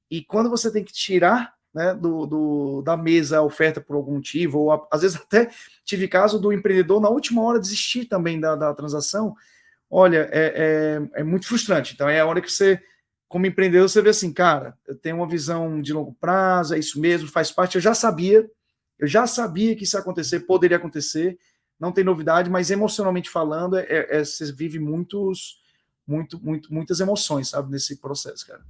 E quando você tem que tirar, né, da mesa a oferta por algum motivo, ou às vezes até tive caso do empreendedor na última hora desistir também da transação, olha, é muito frustrante. Então é a hora que você, como empreendedor, você vê assim, cara, eu tenho uma visão de longo prazo, é isso mesmo, faz parte, eu já sabia que isso ia acontecer, poderia acontecer, não tem novidade, mas emocionalmente falando, você vive muitas emoções, sabe, nesse processo, cara.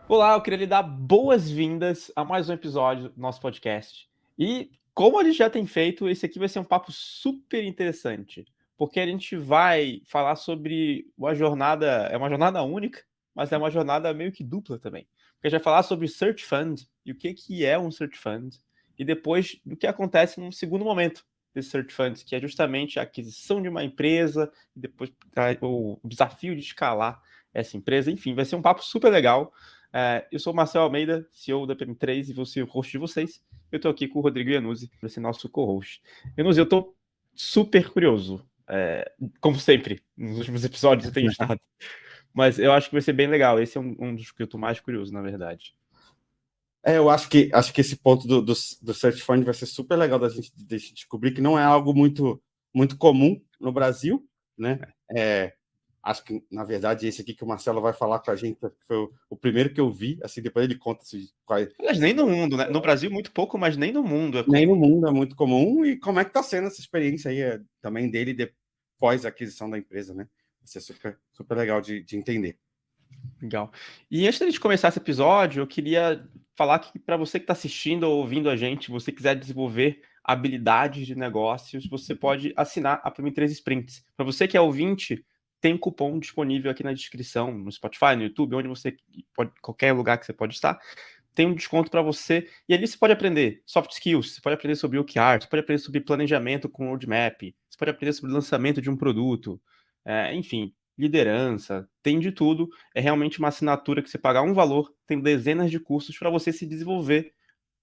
Olá, eu queria lhe dar boas-vindas a mais um episódio do nosso podcast. E como a gente já tem feito, esse aqui vai ser um papo super interessante, porque a gente vai falar sobre uma jornada única, mas é uma jornada meio que dupla também. Porque a gente vai falar sobre Search Fund e o que é um Search Fund, e depois do que acontece num segundo momento desse Search Fund, que é justamente a aquisição de uma empresa, e depois o desafio de escalar essa empresa. Enfim, vai ser um papo super legal. Eu sou o Marcel Almeida, CEO da PM3, e vou ser o host de vocês. Eu estou aqui com o Rodrigo Iannuzzi, para ser nosso co-host. Iannuzzi, eu estou super curioso, como sempre, nos últimos episódios eu tenho estado. Mas eu acho que vai ser bem legal. Esse é um dos que eu estou mais curioso, na verdade. Eu acho que esse ponto do Search Fund vai ser super legal da gente descobrir que não é algo muito comum no Brasil, né? Acho que, na verdade, esse aqui que o Marcelo vai falar com a gente foi o primeiro que eu vi, assim, depois ele conta quais... Mas nem no mundo, né? No Brasil, muito pouco, mas nem no mundo é comum. Nem no mundo é muito comum. E como é que está sendo essa experiência aí também dele depois da aquisição da empresa, né? Vai ser super, super legal de entender. Legal. E antes da gente começar esse episódio, eu queria falar que para você que está assistindo ou ouvindo a gente, você quiser desenvolver habilidades de negócios, você pode assinar a PM3 Sprints. Para você que é ouvinte, tem cupom disponível aqui na descrição, no Spotify, no YouTube, onde você pode, qualquer lugar que você pode estar, tem um desconto para você. E ali você pode aprender soft skills, você pode aprender sobre OKR, você pode aprender sobre planejamento com roadmap, você pode aprender sobre lançamento de um produto, enfim, liderança, tem de tudo. É realmente uma assinatura que você pagar um valor, tem dezenas de cursos para você se desenvolver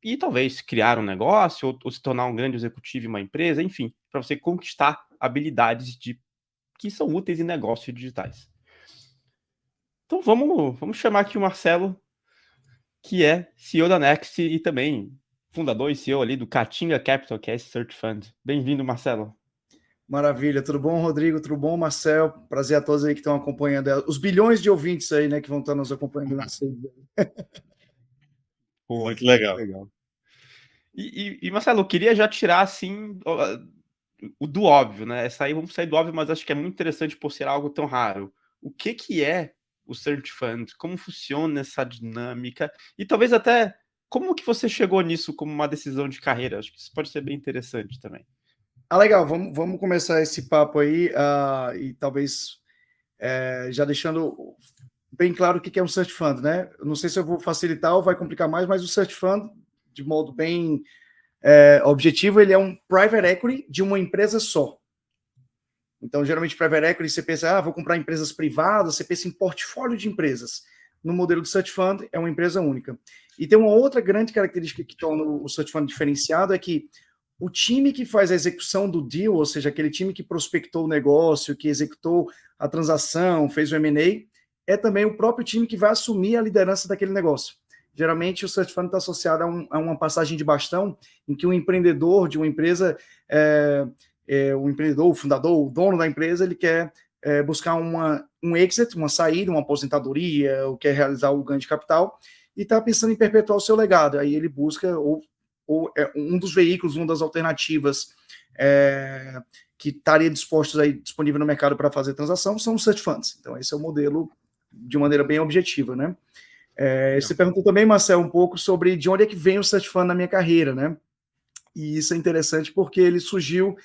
e talvez criar um negócio ou se tornar um grande executivo em uma empresa, enfim, para você conquistar habilidades que são úteis em negócios digitais. Então vamos chamar aqui o Marcelo, que é CEO da Next e também fundador e CEO ali do Caatinga Capital, que é esse Search Fund. Bem-vindo, Marcelo. Maravilha, tudo bom, Rodrigo? Tudo bom, Marcel? Prazer a todos aí que estão acompanhando, os bilhões de ouvintes aí, né, que vão estar nos acompanhando na série. Muito legal. E Marcelo, eu queria já tirar, assim, o do óbvio, né? Vamos sair do óbvio, mas acho que é muito interessante por ser algo tão raro. O que é o Search Fund? Como funciona essa dinâmica? E talvez até como que você chegou nisso como uma decisão de carreira? Acho que isso pode ser bem interessante também. Legal, vamos começar esse papo aí, e talvez já deixando bem claro o que é um Search Fund, né? Eu não sei se eu vou facilitar ou vai complicar mais, mas o Search Fund, de modo bem objetivo, ele é um private equity de uma empresa só. Então, geralmente, private equity, você pensa, vou comprar empresas privadas, você pensa em portfólio de empresas. No modelo do Search Fund, é uma empresa única. E tem uma outra grande característica que torna o Search Fund diferenciado, é que o time que faz a execução do deal, ou seja, aquele time que prospectou o negócio, que executou a transação, fez o M&A, é também o próprio time que vai assumir a liderança daquele negócio. Geralmente, o Search Fund está associado a uma passagem de bastão, em que o empreendedor de uma empresa, o empreendedor, o fundador, o dono da empresa, ele quer buscar um exit, uma saída, uma aposentadoria, ou quer realizar o ganho de capital, e está pensando em perpetuar o seu legado. Aí ele busca um dos veículos, uma das alternativas que estaria disponível no mercado para fazer transação são os Search Funds. Então, esse é o modelo de maneira bem objetiva, né? Você perguntou também, Marcel, um pouco sobre de onde é que vem o Search Fund na minha carreira, né? E isso é interessante porque ele surgiu,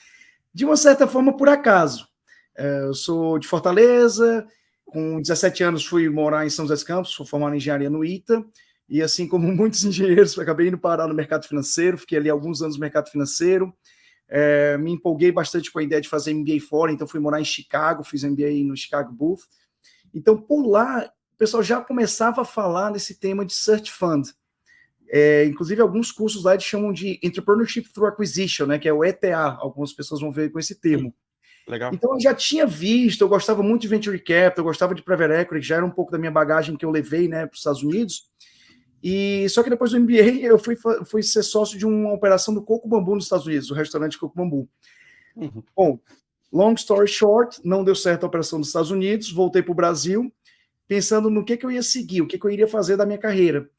de uma certa forma, por acaso. Eu sou de Fortaleza, com 17 anos fui morar em São José dos Campos, fui formado em engenharia no ITA, e assim como muitos engenheiros, acabei indo parar no mercado financeiro, fiquei ali alguns anos no mercado financeiro, Me empolguei bastante com a ideia de fazer MBA fora, então fui morar em Chicago, fiz MBA no Chicago Booth. Então, por lá, o pessoal já começava a falar nesse tema de Search Fund. Inclusive, alguns cursos lá eles chamam de Entrepreneurship Through Acquisition, né, que é o ETA, algumas pessoas vão ver com esse termo. Legal. Então, eu já tinha visto, eu gostava muito de Venture Capital, eu gostava de Private Equity, já era um pouco da minha bagagem que eu levei, né, para os Estados Unidos. Só que depois do MBA, eu fui ser sócio de uma operação do Coco Bambu nos Estados Unidos, o restaurante Coco Bambu. Bom, long story short, não deu certo a operação dos Estados Unidos, voltei para o Brasil, pensando no que eu ia seguir, o que eu iria fazer da minha carreira.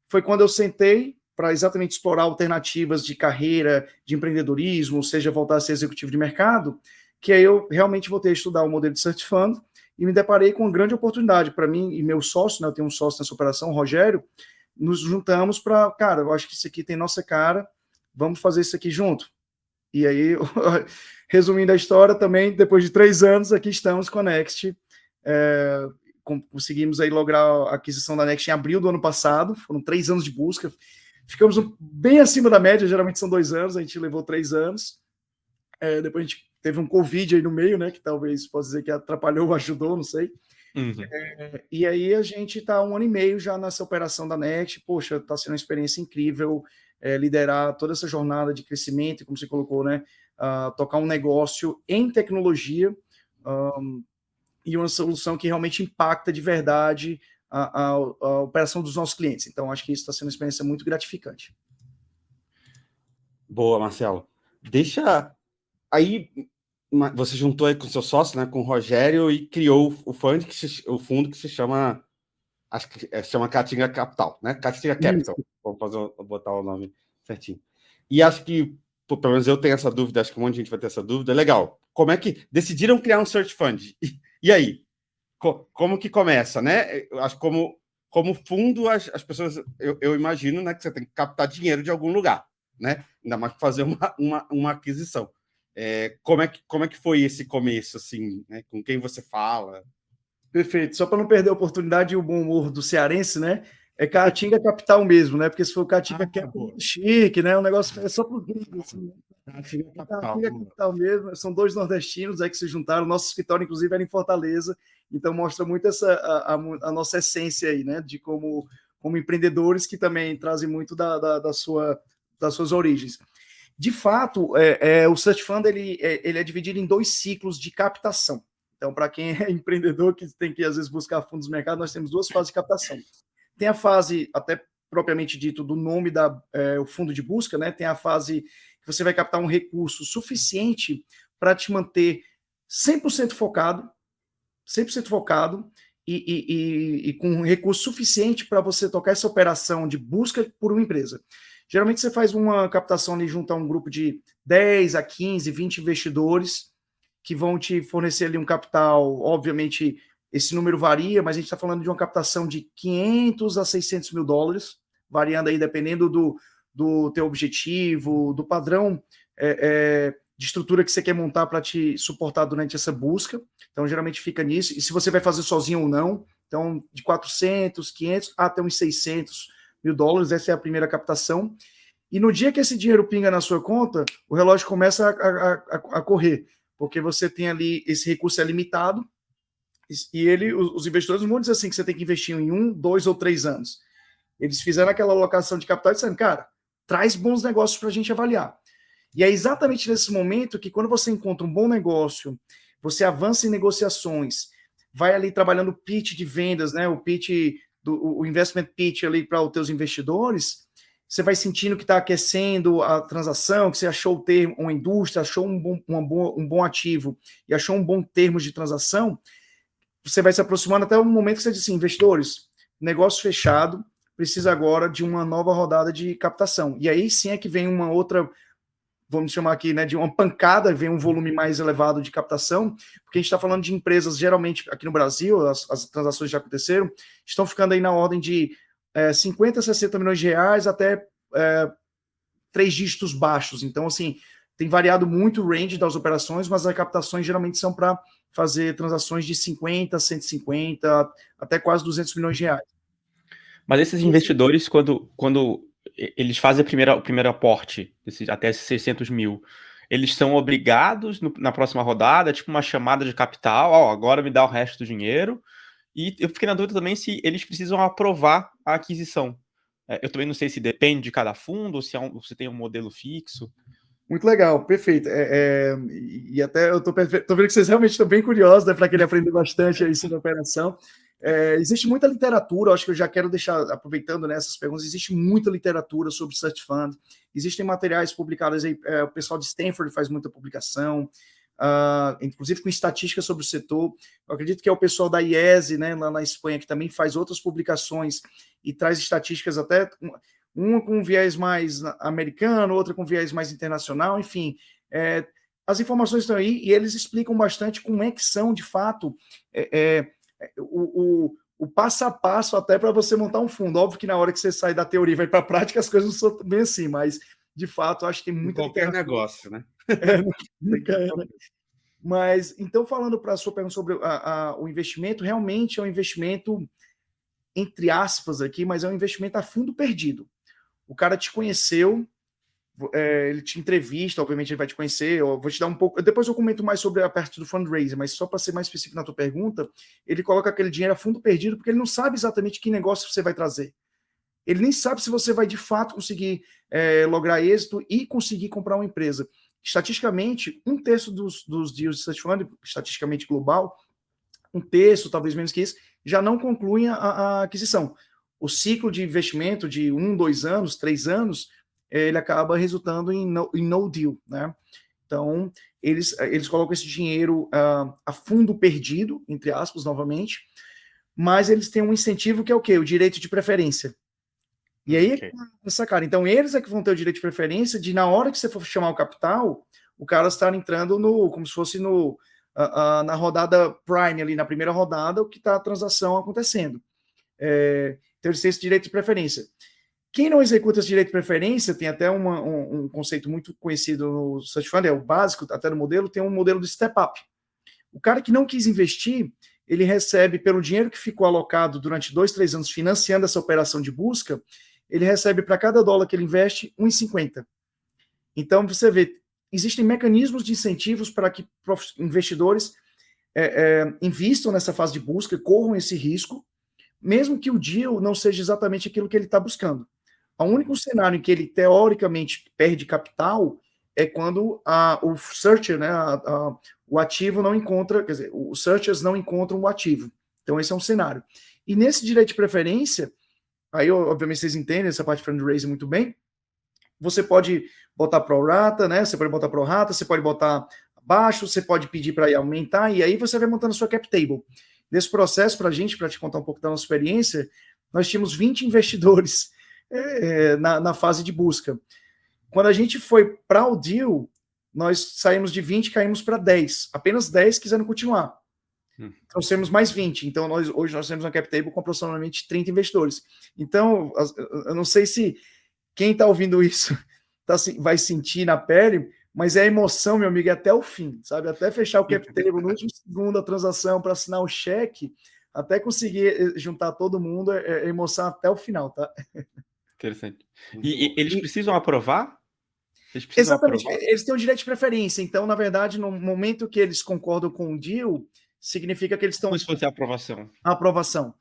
Foi quando eu sentei para exatamente explorar alternativas de carreira, de empreendedorismo, ou seja, voltar a ser executivo de mercado, que aí eu realmente voltei a estudar o modelo de Search Fund e me deparei com uma grande oportunidade para mim e meu sócio, né, eu tenho um sócio nessa operação, o Rogério, nos juntamos para, cara, eu acho que isso aqui tem nossa cara, vamos fazer isso aqui junto. E aí, resumindo a história também, depois de 3 anos, aqui estamos com a Next, conseguimos aí lograr a aquisição da Next em abril do ano passado, foram 3 anos de busca, ficamos bem acima da média, geralmente são 2 anos, a gente levou 3 anos, depois a gente teve um Covid aí no meio, né, que talvez possa dizer que atrapalhou ou ajudou, não sei. E aí a gente está 1 ano e meio já nessa operação da Next, poxa, está sendo uma experiência incrível, liderar toda essa jornada de crescimento, como você colocou, né, tocar um negócio em tecnologia, e uma solução que realmente impacta de verdade a operação dos nossos clientes. Então, acho que isso está sendo uma experiência muito gratificante. Boa, Marcelo. Deixa... Aí, você juntou aí com o seu sócio, né, com o Rogério, e criou o fundo que se chama... Acho que chama Caatinga Capital, né? Caatinga Capital. Vou botar o nome certinho. E acho que, pelo menos eu tenho essa dúvida, acho que um monte de gente vai ter essa dúvida. Legal. Como é que decidiram criar um Search Fund? E aí? Como que começa, né? Eu acho que como fundo, as pessoas... Eu imagino, né, que você tem que captar dinheiro de algum lugar, né? Ainda mais fazer uma aquisição. Como é que foi esse começo, assim, né? Com quem você fala? Perfeito. Só para não perder a oportunidade e o bom humor do cearense, né? É Caatinga Capital mesmo, né? Porque se for Caatinga Capital, chique, né? O negócio é só para os gringos, assim. Caatinga Capital mesmo. São 2 nordestinos aí que se juntaram. Nosso escritório, inclusive, era em Fortaleza. Então, mostra muito a nossa essência aí, né? De como empreendedores que também trazem muito das suas origens. De fato, o Search Fund ele é dividido em 2 ciclos de captação. Então, para quem é empreendedor, que tem que, às vezes, buscar fundos do mercado, nós temos 2 fases de captação. Tem a fase, até propriamente dito, do nome o fundo de busca, né? Tem a fase que você vai captar um recurso suficiente para te manter 100% focado e com um recurso suficiente para você tocar essa operação de busca por uma empresa. Geralmente, você faz uma captação ali junto a um grupo de 10 a 15, 20 investidores, que vão te fornecer ali um capital, obviamente, esse número varia, mas a gente está falando de uma captação de 500 a 600 mil dólares, variando aí dependendo do teu objetivo, do padrão de estrutura que você quer montar para te suportar durante essa busca. Então, geralmente fica nisso. E se você vai fazer sozinho ou não, então, de 400, 500 até uns 600 mil dólares, essa é a primeira captação. E no dia que esse dinheiro pinga na sua conta, o relógio começa a correr, porque você tem ali, esse recurso é limitado, e os investidores não vão dizer assim que você tem que investir em 1, 2 ou 3 anos. Eles fizeram aquela alocação de capital e disseram, cara, traz bons negócios para a gente avaliar. E é exatamente nesse momento que, quando você encontra um bom negócio, você avança em negociações, vai ali trabalhando o pitch de vendas, né, o investment pitch ali para os teus investidores, você vai sentindo que está aquecendo a transação, que você achou o termo, uma indústria, achou um bom ativo e achou um bom termo de transação, você vai se aproximando até o momento que você diz assim, investidores, negócio fechado, precisa agora de uma nova rodada de captação. E aí sim é que vem uma outra, vamos chamar aqui, né, de uma pancada, vem um volume mais elevado de captação, porque a gente está falando de empresas, geralmente, aqui no Brasil, as transações já aconteceram, estão ficando aí na ordem de 50, 60 milhões de reais até 3 dígitos baixos. Então, assim, tem variado muito o range das operações, mas as captações geralmente são para fazer transações de 50, 150, até quase 200 milhões de reais. Mas esses investidores, quando eles fazem o primeiro aporte, até esses 600 mil, eles são obrigados na próxima rodada, tipo uma chamada de capital, ó, agora me dá o resto do dinheiro. E eu fiquei na dúvida também se eles precisam aprovar a aquisição. Eu também não sei se depende de cada fundo, ou se tem um modelo fixo. Muito legal, perfeito. E até eu tô vendo que vocês realmente estão bem curiosos, né, para querer aprender bastante aí sobre a operação. Existe muita literatura, acho que eu já quero deixar, aproveitando nessas perguntas, existe muita literatura sobre Search Fund, existem materiais publicados aí, o pessoal de Stanford faz muita publicação, inclusive com estatísticas sobre o setor. Eu acredito que é o pessoal da IESE, né, lá na Espanha, que também faz outras publicações e traz estatísticas até, uma com viés mais americano, outra com viés mais internacional, enfim. As informações estão aí e eles explicam bastante como é que são, de fato, o passo a passo até para você montar um fundo. Óbvio que na hora que você sai da teoria e vai para a prática, as coisas não são bem assim, mas, de fato, acho que tem muita qualquer negócio, né? Mas, então, falando para a sua pergunta sobre o investimento, realmente é um investimento, entre aspas aqui, mas é um investimento a fundo perdido. O cara te conheceu, ele te entrevista, obviamente ele vai te conhecer, eu vou te dar um pouco, depois eu comento mais sobre a parte do fundraising, mas só para ser mais específico na tua pergunta, ele coloca aquele dinheiro a fundo perdido porque ele não sabe exatamente que negócio você vai trazer. Ele nem sabe se você vai de fato conseguir lograr êxito e conseguir comprar uma empresa. Estatisticamente, 1/3 dos deals de Search Fund, estatisticamente global, 1/3, talvez menos que isso, já não concluem a aquisição. O ciclo de investimento de 1, 2 anos, 3 anos, ele acaba resultando em no deal, né? Então, eles colocam esse dinheiro a fundo perdido, entre aspas, novamente, mas eles têm um incentivo que é o quê? O direito de preferência. E aí, essa cara, então eles é que vão ter o direito de preferência de, na hora que você for chamar o capital, o cara estar entrando como se fosse na rodada prime, ali na primeira rodada, o que está a transação acontecendo. Então eles têm esse direito de preferência. Quem não executa esse direito de preferência, tem até um conceito muito conhecido no Search Fund, é o básico, até no modelo, tem um modelo de step-up. O cara que não quis investir, ele recebe, pelo dinheiro que ficou alocado durante 2, 3 anos financiando essa operação de busca, ele recebe para cada dólar que ele investe, 1,50. Então, você vê, existem mecanismos de incentivos para que investidores invistam nessa fase de busca, corram esse risco, mesmo que o deal não seja exatamente aquilo que ele está buscando. O único cenário em que ele, teoricamente, perde capital é quando o searcher, né, o ativo não encontra, quer dizer, os searchers não encontram o ativo. Então, esse é um cenário. E nesse direito de preferência, aí, obviamente, vocês entendem essa parte de fundraising muito bem, você pode botar pro rata, né, você pode botar pro rata, você pode botar abaixo, você pode pedir para aumentar, e aí você vai montando a sua cap table. Nesse processo, para te contar um pouco da nossa experiência, nós tínhamos 20 investidores na fase de busca. Quando a gente foi para o deal, nós saímos de 20 e caímos para 10. Apenas 10 quiseram continuar. Trouxemos mais 20. Então, hoje nós temos uma cap table com aproximadamente 30 investidores. Então, eu não sei se quem está ouvindo isso vai sentir na pele, mas é a emoção, meu amigo, até o fim, sabe? Até fechar o cap table no último segundo da transação para assinar o cheque, até conseguir juntar todo mundo, é emoção até o final, tá? Interessante. E eles precisam aprovar? Exatamente. Eles têm o direito de preferência. Então, na verdade, no momento que eles concordam com o deal, significa que eles estão... Como se fosse a aprovação. A aprovação.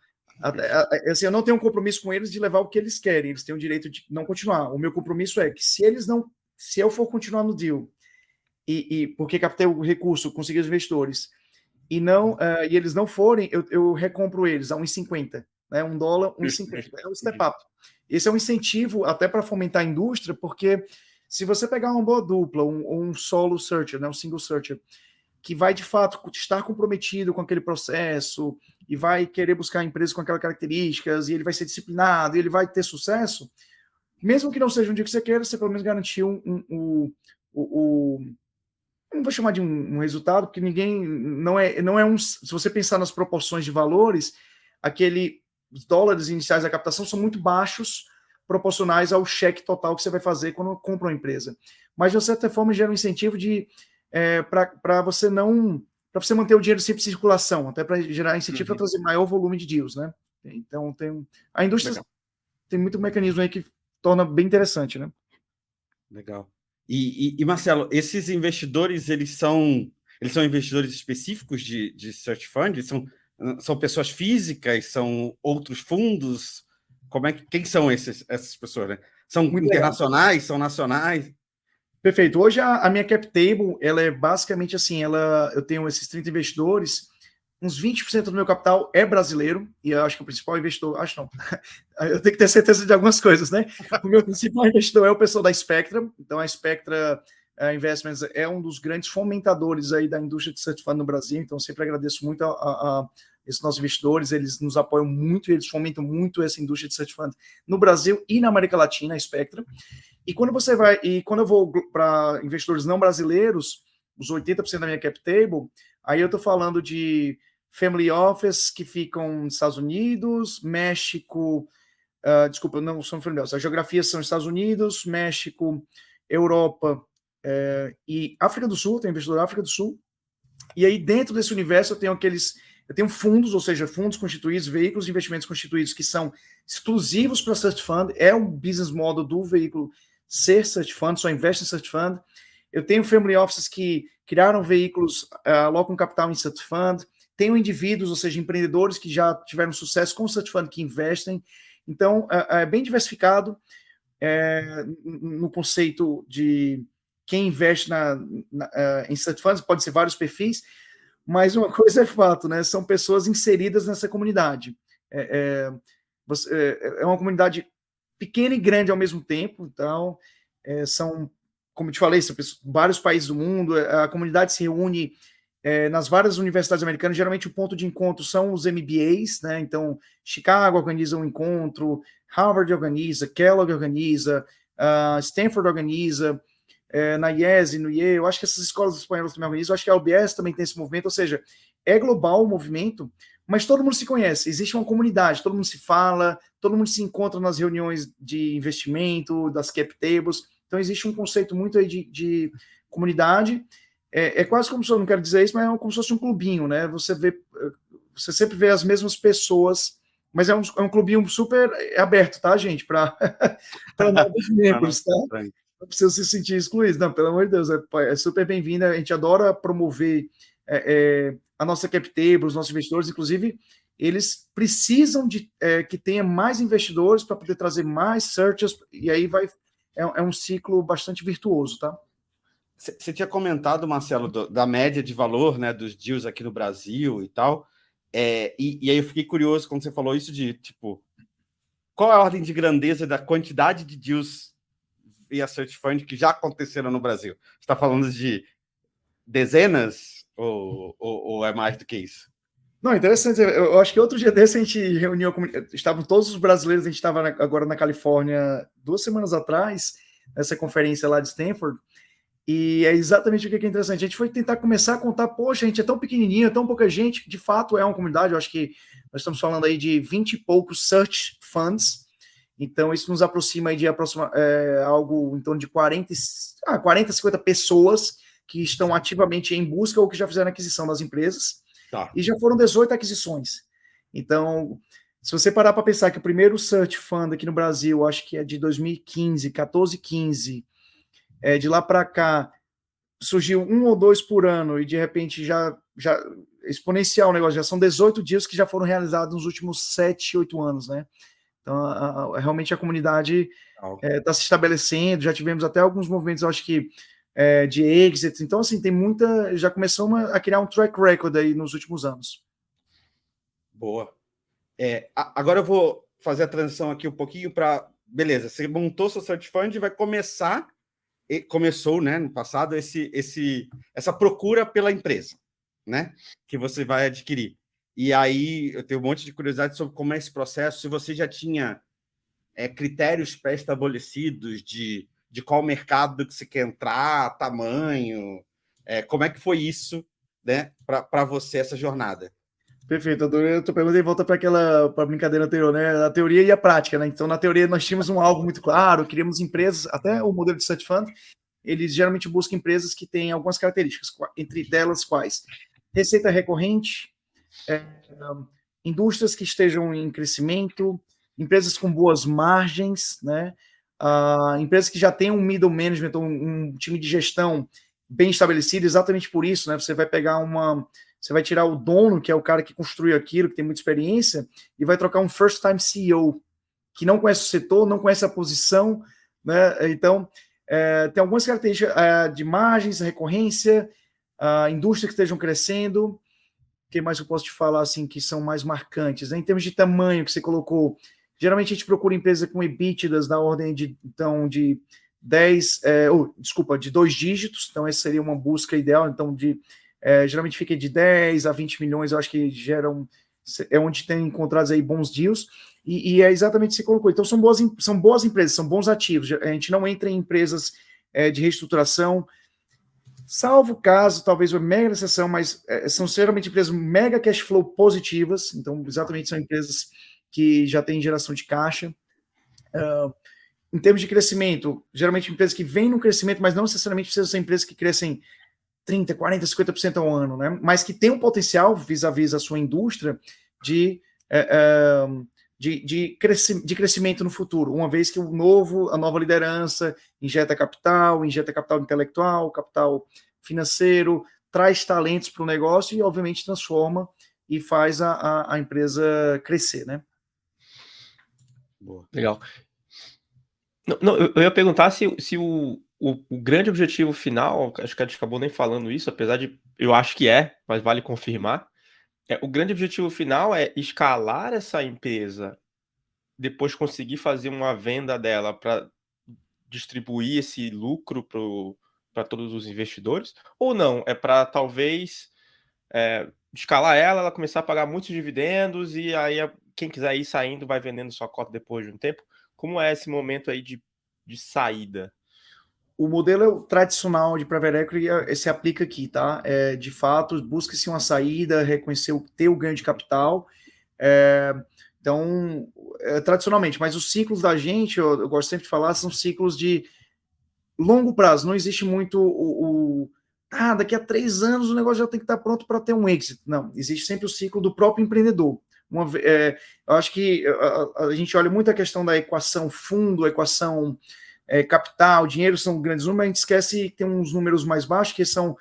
Assim, eu não tenho um compromisso com eles de levar o que eles querem. Eles têm o direito de não continuar. O meu compromisso é que se eu for continuar no deal, porque captei o recurso, consegui os investidores, e eles não forem, eu recompro eles a 1,50, né? $1, 1,50. É um step-up. Esse é um incentivo até para fomentar a indústria, porque se você pegar uma boa dupla, um solo searcher, né? Um single searcher, que vai, de fato, estar comprometido com aquele processo e vai querer buscar empresas com aquelas características, e ele vai ser disciplinado, e ele vai ter sucesso, mesmo que não seja um dia que você queira, você pelo menos garantiu não vou chamar de um resultado, porque ninguém, não é um, se você pensar nas proporções de valores, os dólares iniciais da captação são muito baixos, proporcionais ao cheque total que você vai fazer quando compra uma empresa. Mas, de certa forma, gera um incentivo para você manter o dinheiro sempre em circulação, até para gerar incentivo para trazer maior volume de deals, né? Então, a indústria tem muito mecanismo aí que torna bem interessante, né? Legal. E, Marcelo, esses investidores, eles são investidores específicos de search fund? São pessoas físicas? São outros fundos? Quem são essas pessoas, né? São Muito internacionais? legal. São nacionais? Perfeito. Hoje a minha cap table, ela é basicamente assim, eu tenho esses 30 investidores, uns 20% do meu capital é brasileiro, e eu acho que o principal investidor, acho não, eu tenho que ter certeza de algumas coisas, né? O meu principal investidor é o pessoal da Spectra, então a Spectra Investments é um dos grandes fomentadores aí da indústria de search fund no Brasil, então sempre agradeço muito a esses nossos investidores, eles nos apoiam muito, eles fomentam muito essa indústria de search fund no Brasil e na América Latina, a Spectra. E quando eu vou para investidores não brasileiros, os 80% da minha cap table, aí eu estou falando de family office que ficam nos Estados Unidos, México, desculpa, não são family office, as geografias são Estados Unidos, México, Europa e África do Sul, tem investidor da África do Sul. E aí dentro desse universo eu tenho fundos, ou seja, fundos constituídos, veículos de investimentos constituídos que são exclusivos para search fund, é um business model do veículo ser search fund, só investe em search fund. Eu tenho family offices que criaram veículos, alocam capital em search fund. Tenho indivíduos, ou seja, empreendedores que já tiveram sucesso com o search fund que investem. Então, é bem diversificado no conceito de quem investe em search funds, pode ser vários perfis, mas uma coisa é fato, né? São pessoas inseridas nessa comunidade. É uma comunidade pequena e grande ao mesmo tempo, então são, como eu te falei, são vários países do mundo, a comunidade se reúne nas várias universidades americanas, geralmente o ponto de encontro são os MBAs, né? Então, Chicago organiza um encontro, Harvard organiza, Kellogg organiza, Stanford organiza, na IES, no IE, eu acho que essas escolas espanholas também organizam, eu acho que a UBS também tem esse movimento, ou seja, é global o movimento, mas todo mundo se conhece, existe uma comunidade, todo mundo se fala, todo mundo se encontra nas reuniões de investimento, das cap tables, então existe um conceito muito aí de comunidade, quase como se eu não quero dizer isso, mas é como se fosse um clubinho, né? Você sempre vê as mesmas pessoas, mas é um clubinho super aberto, tá, gente? Para novos membros, tá? Não precisa se sentir excluído, não, pelo amor de Deus, é super bem-vinda, a gente adora promover a nossa cap table, os nossos investidores, inclusive, eles precisam de que tenha mais investidores para poder trazer mais searchers, e aí é um ciclo bastante virtuoso, tá? Você tinha comentado, Marcelo, da média de valor, né, dos deals aqui no Brasil e tal, e aí eu fiquei curioso quando você falou isso de, tipo, qual é a ordem de grandeza da quantidade de deals via search fund que já aconteceram no Brasil? Você está falando de dezenas ou é mais do que isso? Não, interessante. Eu acho que outro dia desse a gente reuniu, estavam todos os brasileiros, a gente estava agora na Califórnia 2 semanas atrás, nessa conferência lá de Stanford, e é exatamente o que é interessante. A gente foi tentar começar a contar, poxa, a gente é tão pequenininho, é tão pouca gente, de fato é uma comunidade, eu acho que nós estamos falando aí de 20 e poucos search funds, então isso nos aproxima aí de algo em torno de 40, 50 pessoas que estão ativamente em busca ou que já fizeram aquisição das empresas, tá. E já foram 18 aquisições. Então, se você parar para pensar que o primeiro search fund aqui no Brasil, acho que é de 2015, 14, 15, de lá para cá, surgiu 1 ou 2 por ano e de repente já exponencial o negócio, já são 18 dias que já foram realizados nos últimos 7, 8 anos, né? Então, realmente a comunidade está se estabelecendo, já tivemos até alguns movimentos, eu acho que de exit, então assim, tem muita, já começou a criar um track record aí nos últimos anos. Boa. Agora eu vou fazer a transição aqui um pouquinho para, beleza, você montou seu search fund e vai começou, né, no passado, essa procura pela empresa, né, que você vai adquirir. E aí eu tenho um monte de curiosidade sobre como é esse processo, se você já tinha critérios pré-estabelecidos de qual mercado que você quer entrar, tamanho, como é que foi isso, né, para você, essa jornada? Perfeito, adorei a tua pergunta e volta para a brincadeira anterior, né? A teoria e a prática, né? Então, na teoria, nós tínhamos um alvo muito claro, queríamos empresas, até o modelo de search fund, eles geralmente buscam empresas que têm algumas características, entre delas quais? Receita recorrente, indústrias que estejam em crescimento, empresas com boas margens, né? empresas que já têm um middle management, um time de gestão bem estabelecido, exatamente por isso, né? Você vai pegar você vai tirar o dono, que é o cara que construiu aquilo, que tem muita experiência, e vai trocar um first time CEO, que não conhece o setor, não conhece a posição, né? Então, tem algumas características de margens, recorrência, indústria que estejam crescendo. O que mais eu posso te falar, assim, que são mais marcantes, né? Em termos de tamanho que você colocou, geralmente a gente procura empresa com EBITDAs da ordem de 10, de 2 dígitos, então essa seria uma busca ideal, então geralmente fica de 10 a 20 milhões, eu acho que é onde tem encontrados aí bons deals, e é exatamente o que você colocou. Então são boas empresas, são bons ativos, a gente não entra em empresas de reestruturação, salvo caso, talvez uma mega exceção, mas são geralmente empresas mega cash flow positivas, então exatamente são empresas que já têm geração de caixa. Em termos de crescimento, geralmente empresas que vêm no crescimento, mas não necessariamente precisam ser empresas que crescem 30%, 40%, 50% ao ano, né? Mas que tem um potencial vis-à-vis a sua indústria de crescimento no futuro, uma vez que a nova liderança injeta capital intelectual, capital financeiro, traz talentos para o negócio e, obviamente, transforma e faz a empresa crescer, né? Boa. Legal. Não, eu ia perguntar se o grande objetivo final, acho que a gente acabou nem falando isso, apesar de eu acho que mas vale confirmar. O grande objetivo final é escalar essa empresa, depois conseguir fazer uma venda dela para distribuir esse lucro para todos os investidores, ou não? É para talvez escalar ela começar a pagar muitos dividendos e aí quem quiser ir saindo vai vendendo sua cota depois de um tempo. Como é esse momento aí de saída? O modelo tradicional de private equity se aplica aqui, tá? De fato, busca-se uma saída, reconhecer ter o ganho de capital. Então, tradicionalmente, mas os ciclos da gente, eu gosto sempre de falar, são ciclos de longo prazo. Não existe muito daqui a 3 anos o negócio já tem que estar pronto para ter um exit. Não, existe sempre o ciclo do próprio empreendedor. Eu acho que a gente olha muito a questão da equação fundo, equação capital, dinheiro, são grandes números, a gente esquece que tem uns números mais baixos, que são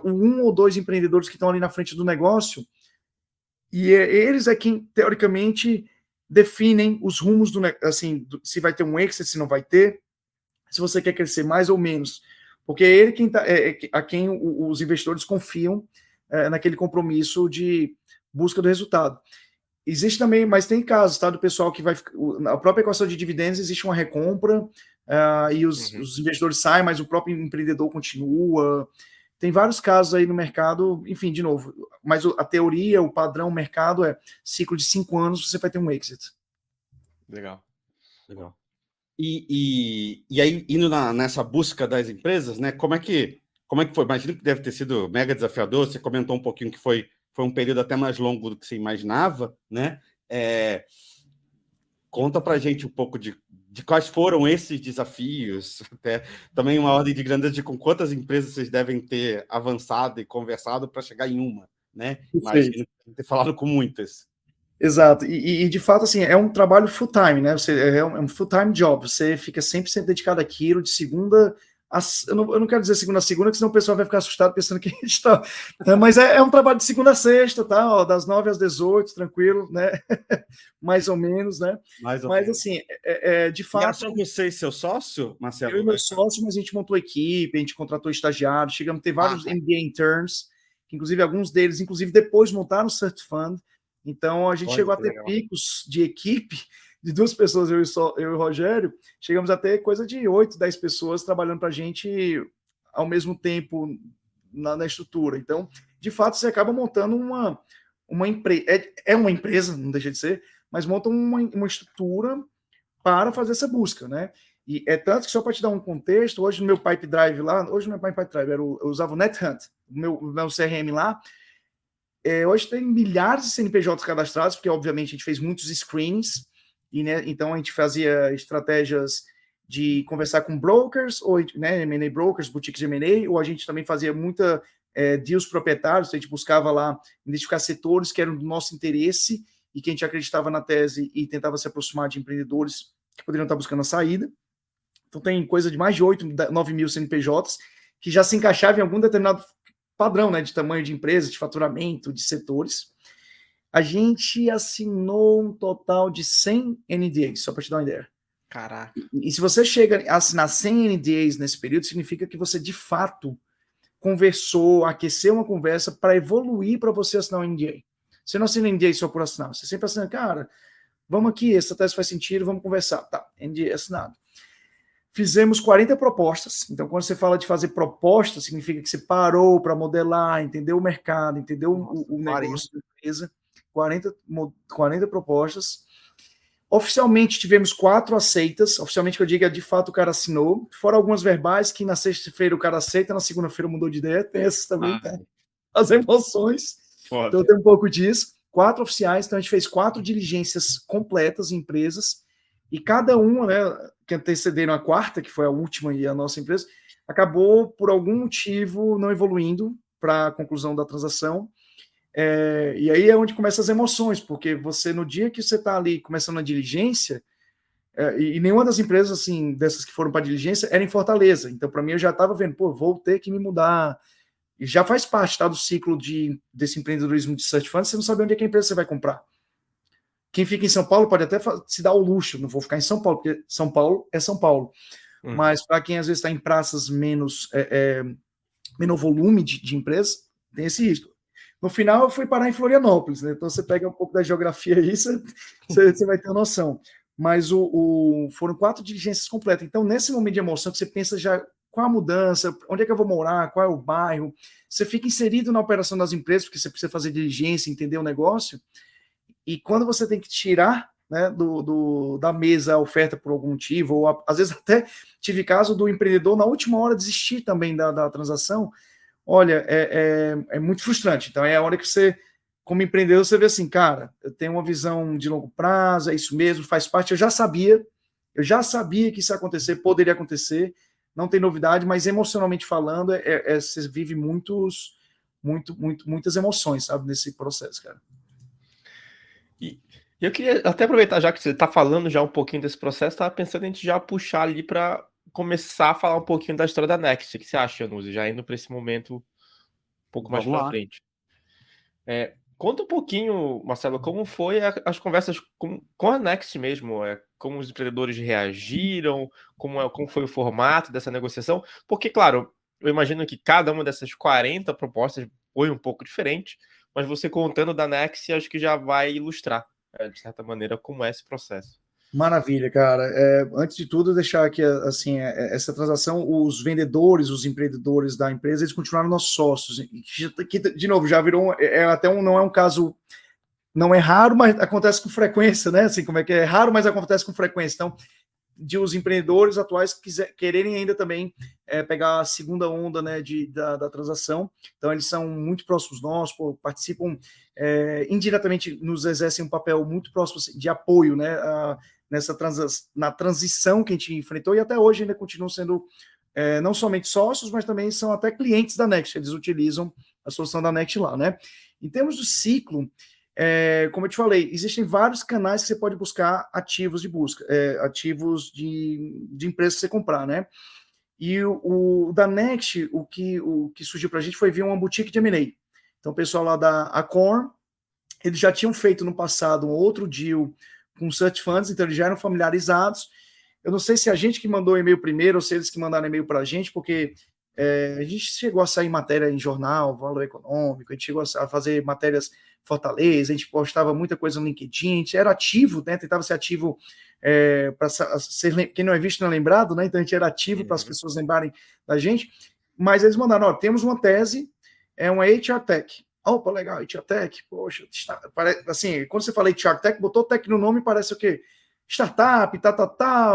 1 ou 2 empreendedores que estão ali na frente do negócio, e eles quem, teoricamente, definem os rumos se vai ter um exit, se não vai ter, se você quer crescer mais ou menos, porque é ele a quem os investidores confiam naquele compromisso de busca do resultado. Existe também, mas tem casos, tá, do pessoal que na própria equação de dividendos existe uma recompra, e os investidores saem, mas o próprio empreendedor continua. Tem vários casos aí no mercado, enfim, de novo, mas a teoria, o padrão, o mercado ciclo de 5 anos, você vai ter um exit. Legal. E aí, indo nessa busca das empresas, né, como é que foi? Imagino que deve ter sido mega desafiador, você comentou um pouquinho que foi um período até mais longo do que você imaginava, né? Conta pra gente um pouco de quais foram esses desafios, até também uma ordem de grandeza de com quantas empresas vocês devem ter avançado e conversado para chegar em uma, né? Mas ter falado com muitas. Exato, e de fato, assim, é um trabalho full time, né? É um full time job, você fica 100% dedicado àquilo, de segunda eu não quero dizer segunda a segunda, porque senão o pessoal vai ficar assustado pensando que a gente está. Mas é um trabalho de segunda a sexta, tá? Ó, das 9 às 18, tranquilo, né? Mais ou menos, né? Mas assim, de fato. E só você e seu sócio, Marcelo? Eu e meu sócio, mas a gente montou equipe, a gente contratou estagiários, chegamos a ter vários MBA interns, que inclusive alguns deles, depois montaram o Cert Fund. Então a gente chegou a ter picos de equipe de 2 pessoas, eu e o Rogério, chegamos a ter coisa de 8, 10 pessoas trabalhando para a gente ao mesmo tempo na estrutura. Então, de fato, você acaba montando uma empresa. É uma empresa, não deixa de ser, mas monta uma estrutura para fazer essa busca, né? E é tanto que, só para te dar um contexto, hoje no meu Pipe Drive lá, hoje no meu Pipe Drive, eu usava o NetHunt, o meu CRM lá. Hoje tem milhares de CNPJs cadastrados, porque, obviamente, a gente fez muitos screenings, e, né, então a gente fazia estratégias de conversar com brokers, ou, né, M&A brokers, boutiques de M&A, ou a gente também fazia muita deals proprietários, a gente buscava lá identificar setores que eram do nosso interesse e que a gente acreditava na tese e tentava se aproximar de empreendedores que poderiam estar buscando a saída. Então tem coisa de mais de 8, 9 mil CNPJs que já se encaixava em algum determinado padrão, né, de tamanho de empresa, de faturamento, de setores. A gente assinou um total de 100 NDAs, só para te dar uma ideia. Caraca. E se você chega a assinar 100 NDAs nesse período, significa que você, de fato, conversou, aqueceu uma conversa para evoluir para você assinar um NDA. Você não assina NDA só por assinar, você sempre assina, cara, vamos aqui, essa tese faz sentido, vamos conversar. Tá, NDA assinado. Fizemos 40 propostas. Então, quando você fala de fazer proposta, significa que você parou para modelar, entendeu o mercado, entendeu o negócio da empresa. 40 propostas. Oficialmente, tivemos 4 aceitas. Oficialmente, que eu digo, de fato, o cara assinou. Fora algumas verbais, que na sexta-feira o cara aceita, na segunda-feira mudou de ideia. Tem essas também, tá? As emoções. Foda. Então, tem um pouco disso. 4 oficiais. Então, a gente fez 4 diligências completas em empresas. E cada uma, né, que antecederam a quarta, que foi a última e a nossa empresa, acabou, por algum motivo, não evoluindo para a conclusão da transação. E aí é onde começam as emoções, porque você, no dia que você está ali começando a diligência, e nenhuma das empresas, assim, dessas que foram para a diligência, era em Fortaleza. Então, para mim, eu já estava vendo, pô, vou ter que me mudar. E já faz parte, tá, do ciclo desse empreendedorismo de search fund, você não sabe onde é que a empresa você vai comprar. Quem fica em São Paulo pode até se dar o luxo, não vou ficar em São Paulo, porque São Paulo é São Paulo. Mas para quem às vezes está em praças menos volume de empresas, tem esse risco. No final, eu fui parar em Florianópolis, né? Então você pega um pouco da geografia aí, você vai ter uma noção. Mas foram 4 diligências completas. Então, nesse momento de emoção, que você pensa já qual a mudança, onde é que eu vou morar, qual é o bairro, você fica inserido na operação das empresas, porque você precisa fazer diligência, entender o negócio. E quando você tem que tirar, né, da mesa a oferta por algum motivo, ou às vezes até tive caso do empreendedor na última hora desistir também da transação, olha, é muito frustrante. Então é a hora que você, como empreendedor, você vê assim, cara, eu tenho uma visão de longo prazo, é isso mesmo, faz parte, eu já sabia que isso ia acontecer, poderia acontecer, não tem novidade, mas emocionalmente falando, você vive muitas emoções, sabe, nesse processo, cara. E eu queria até aproveitar, já que você está falando já um pouquinho desse processo, estava pensando em a gente já puxar ali para começar a falar um pouquinho da história da Next. O que você acha, Januzzi? Já indo para esse momento um pouco mais para frente. Conta um pouquinho, Marcelo, como foi as conversas com a Next mesmo, como os empreendedores reagiram, como foi o formato dessa negociação, porque, claro, eu imagino que cada uma dessas 40 propostas foi um pouco diferente, mas você contando da Next, acho que já vai ilustrar, de certa maneira, como é esse processo. Maravilha, cara. Antes de tudo, deixar aqui, assim, essa transação, os vendedores, os empreendedores da empresa, eles continuaram nossos sócios. Que, de novo, já virou, não é um caso, não é raro, mas acontece com frequência, né? Assim, como é que é raro, mas acontece com frequência. Então, de os empreendedores atuais quererem ainda também pegar a segunda onda, né, da transação. Então, eles são muito próximos nós, participam indiretamente, nos exercem um papel muito próximo de apoio, né, na transição que a gente enfrentou, e até hoje ainda continuam sendo não somente sócios, mas também são até clientes da Next, eles utilizam a solução da Next lá, né? Em termos do ciclo, como eu te falei, existem vários canais que você pode buscar ativos de busca, ativos de empresas que você comprar, né? E o da Next, o que surgiu para a gente foi via uma boutique de M&A. Então, o pessoal lá da Acorn, eles já tinham feito no passado um outro deal com search funds, então eles já eram familiarizados. Eu não sei se a gente que mandou o e-mail primeiro ou se eles que mandaram e-mail para a gente, porque a gente chegou a sair matéria em jornal, Valor Econômico, a gente chegou a fazer matérias Fortaleza, a gente postava muita coisa no LinkedIn, a gente era ativo, né? Tentava ser ativo para ser, quem não é visto não é lembrado, né? Então a gente era ativo para as pessoas lembrarem da gente, mas eles mandaram, temos uma tese, uma HR Tech. Opa, legal, HR Tech, poxa, assim, quando você fala HR Tech, botou Tech no nome, parece o quê? Startup,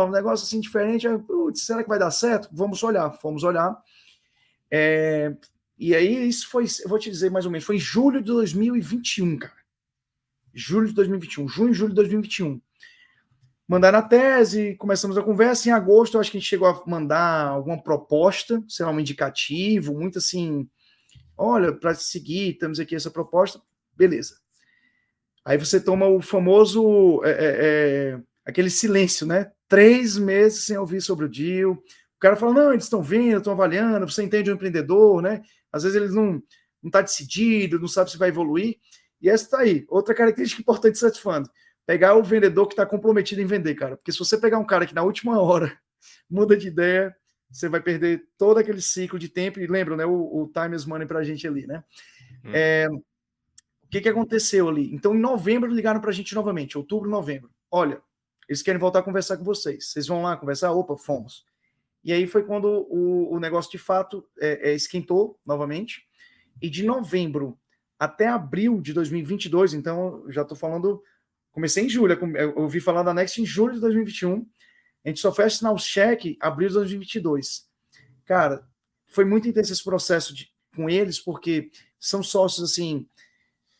um negócio assim diferente, putz, será que vai dar certo? Fomos olhar. E aí, isso foi, eu vou te dizer mais ou menos, foi em julho de 2021, cara. Junho, julho de 2021. Mandaram a tese, começamos a conversa. Em agosto, eu acho que a gente chegou a mandar alguma proposta, sei lá, um indicativo, muito assim, olha, para seguir, temos aqui essa proposta, beleza. Aí você toma o famoso, aquele silêncio, né? 3 meses sem ouvir sobre o deal. O cara fala, não, eles estão vendo, estão avaliando, você entende o empreendedor, né? Às vezes eles não está decidido, não sabe se vai evoluir. E essa está aí. Outra característica importante do Search Fund, pegar o vendedor que está comprometido em vender, cara. Porque se você pegar um cara que na última hora muda de ideia, você vai perder todo aquele ciclo de tempo. E lembra, né? O time is money para a gente ali, né? O que aconteceu ali? Então, em novembro, ligaram para a gente novamente, outubro, novembro. Olha, eles querem voltar a conversar com vocês. Vocês vão lá conversar? Opa, fomos. E aí foi quando o negócio, de fato, esquentou novamente. E de novembro até abril de 2022, então, já estou falando... Comecei em julho, eu ouvi falar da Next em julho de 2021. A gente só foi assinar o cheque em abril de 2022. Cara, foi muito intenso esse processo com eles, porque são sócios, assim,